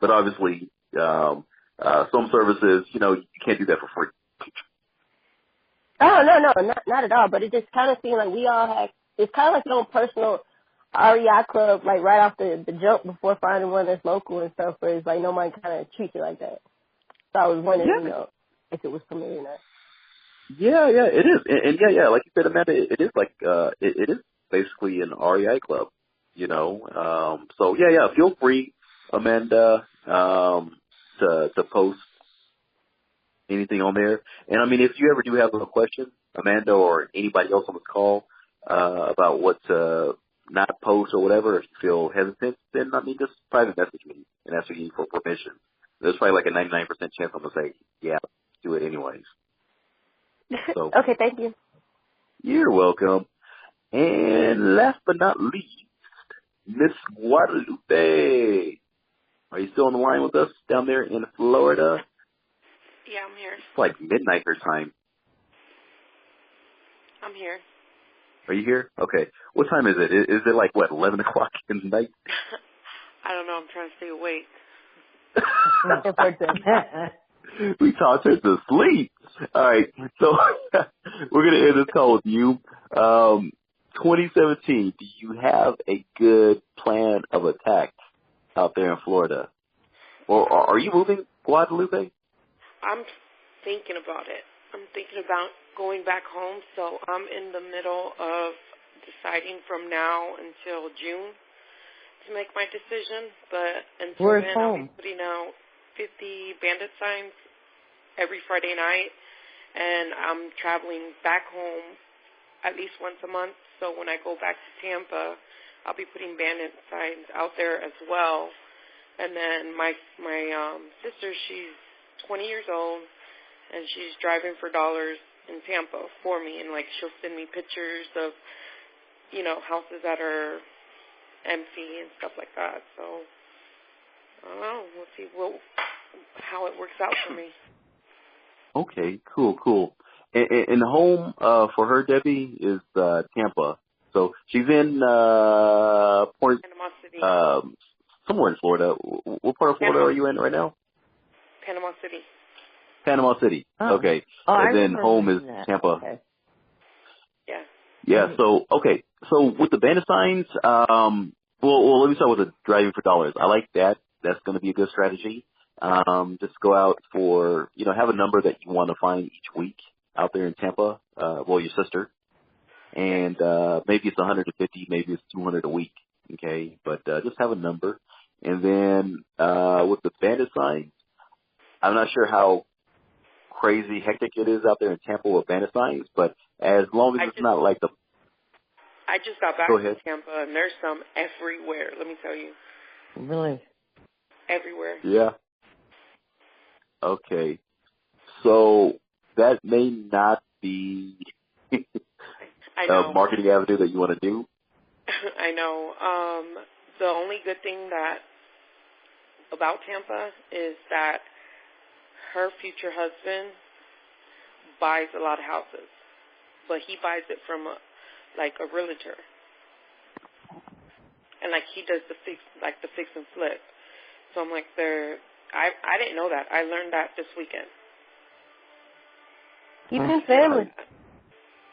But obviously, some services, you can't do that for free. Oh, no, not at all. But it just kind of seemed like we all had, it's kind of like your own personal REI club, like right off the jump before finding one that's local and stuff, where it's like nobody kind of treats it like that. So I was wondering, if it was permitted or not. Yeah, it is. And yeah, like you said, Amanda, it is like, it is basically an REI club, So yeah, feel free, Amanda, to post anything on there. And I mean, if you ever do have a question, Amanda or anybody else on this call, about what to not post or whatever, if you feel hesitant, then I mean, just private message me and ask me for permission. There's probably like a 99% chance I'm going to say, yeah, do it anyways. So, okay, thank you. You're welcome. And last but not least, Miss Guadalupe. Are you still on the line with us down there in Florida? Yeah, I'm here. It's like midnight her time. I'm here. Are you here? Okay. What time is it? Is it like, 11 o'clock in the night? I don't know. I'm trying to stay awake. We talked her to sleep. All right. So we're going to end this call with you. 2017, do you have a good plan of attack out there in Florida? Or are you moving, Guadalupe? I'm thinking about it. I'm thinking about going back home, so I'm in the middle of deciding from now until June to make my decision. But until Where's then, home? I'll be putting out 50 bandit signs every Friday night, and I'm traveling back home at least once a month. So when I go back to Tampa, I'll be putting bandit signs out there as well. And then my sister, she's 20 years old, and she's driving for dollars in Tampa for me, and like she'll send me pictures of, you know, houses that are empty and stuff like that. So I don't know. We'll see how it works out for me. Okay, cool. And the home for her, Debbie, is Tampa. So she's in Panama City. Somewhere in Florida. What part of Florida are you in right now? Panama City. Panama City. Oh. Okay. Oh, I And then remember home is that. Tampa. Okay. Yeah. Yeah. So okay. So with the bandit signs, well, let me start with the driving for dollars. I like that. That's going to be a good strategy. Just go out for, you know, have a number that you want to find each week out there in Tampa. Well, your sister, and maybe it's 150, maybe it's 200 a week. Okay, but just have a number, and then with the bandit signs, I'm not sure how crazy hectic it is out there in Tampa with bandit signs, but as long as it's not like the. I just got back Go from ahead. Tampa, and there's some everywhere. Let me tell you. Really? Everywhere. Yeah. Okay. So that may not be I know. a marketing avenue that you want to do. I know. The only good thing about Tampa is that her future husband buys a lot of houses, but he buys it from a realtor, and like he does the fix and flip. So I'm like, I didn't know that. I learned that this weekend. Keeping family.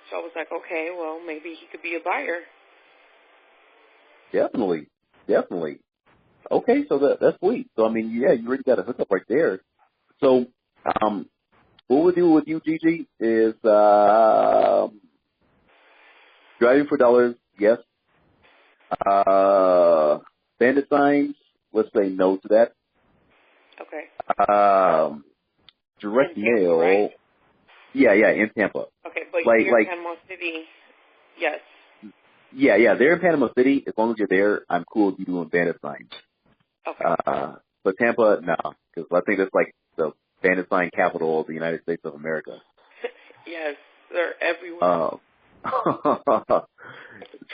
So I was like, okay, well, maybe he could be a buyer. Definitely. Okay, so that's sweet. So I mean, yeah, you already got a hookup right there. So, what we'll do with you, Gigi, is driving for dollars, yes. Bandit signs, let's say no to that. Okay. Direct in Tampa, mail. Right? Yeah, in Tampa. Okay, but like you're in Panama City, yes. Yeah, they're in Panama City. As long as you're there, I'm cool with you doing bandit signs. Okay. But Tampa, no, because I think that's like the bandit sign capital of the United States of America. Yes, they're everywhere.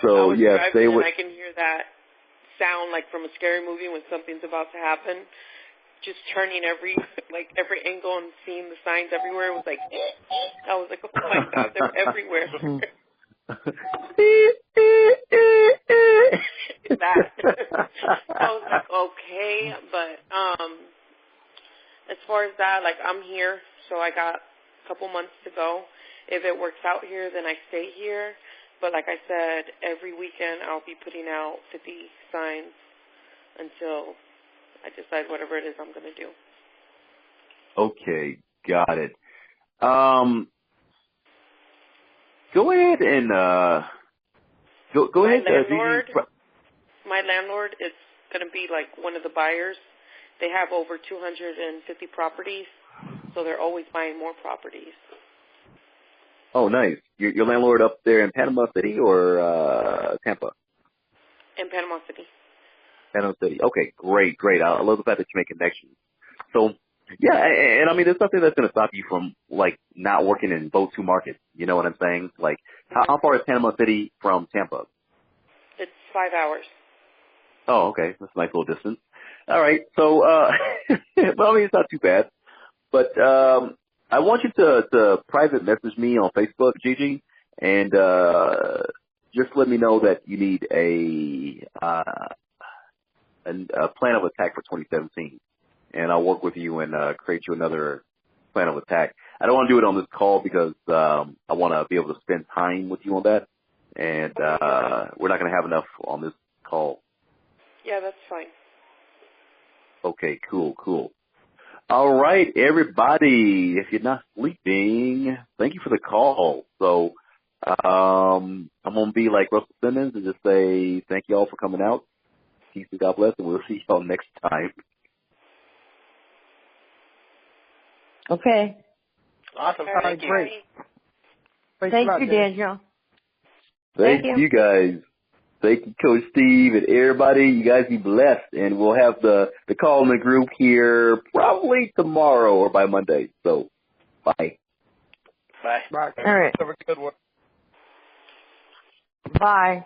So yes, they would. And I can hear that sound like from a scary movie when something's about to happen. Just turning every angle and seeing the signs everywhere. It was like, I was like, oh my God, they're everywhere. That. I was like, okay, but as far as that, like I'm here, so I got a couple months to go. If it works out here, then I stay here. But like I said, every weekend I'll be putting out 50 signs until I decide whatever it is I'm going to do. Okay, got it. Go ahead and go ahead. My landlord is going to be like one of the buyers. They have over 250 properties, so they're always buying more properties. Oh, nice. Your landlord up there in Panama City or Tampa? In Panama City. Panama City. Okay, great. I love the fact that you make connections. So, yeah, and I mean, there's nothing that's going to stop you from, like, not working in both two markets. You know what I'm saying? Like, how far is Panama City from Tampa? It's 5 hours. Oh, okay. That's a nice little distance. All right. So, well, I mean, it's not too bad. But I want you to private message me on Facebook, Gigi, and just let me know that you need a plan of attack for 2017, and I'll work with you and create you another plan of attack. I don't want to do it on this call because I want to be able to spend time with you on that, and we're not going to have enough on this call. Yeah, that's fine. Okay, cool. All right, everybody, if you're not sleeping, thank you for the call. So I'm going to be like Russell Simmons and just say thank you all for coming out. Peace and God bless, and we'll see y'all next time. Okay. Awesome. All right, great. Thank you, Daniel. Thank you guys. Thank you, Coach Steve, and everybody. You guys be blessed, and we'll have the call in the group here probably tomorrow or by Monday. So, bye. Bye. Bye. All right. Have a good one. Bye.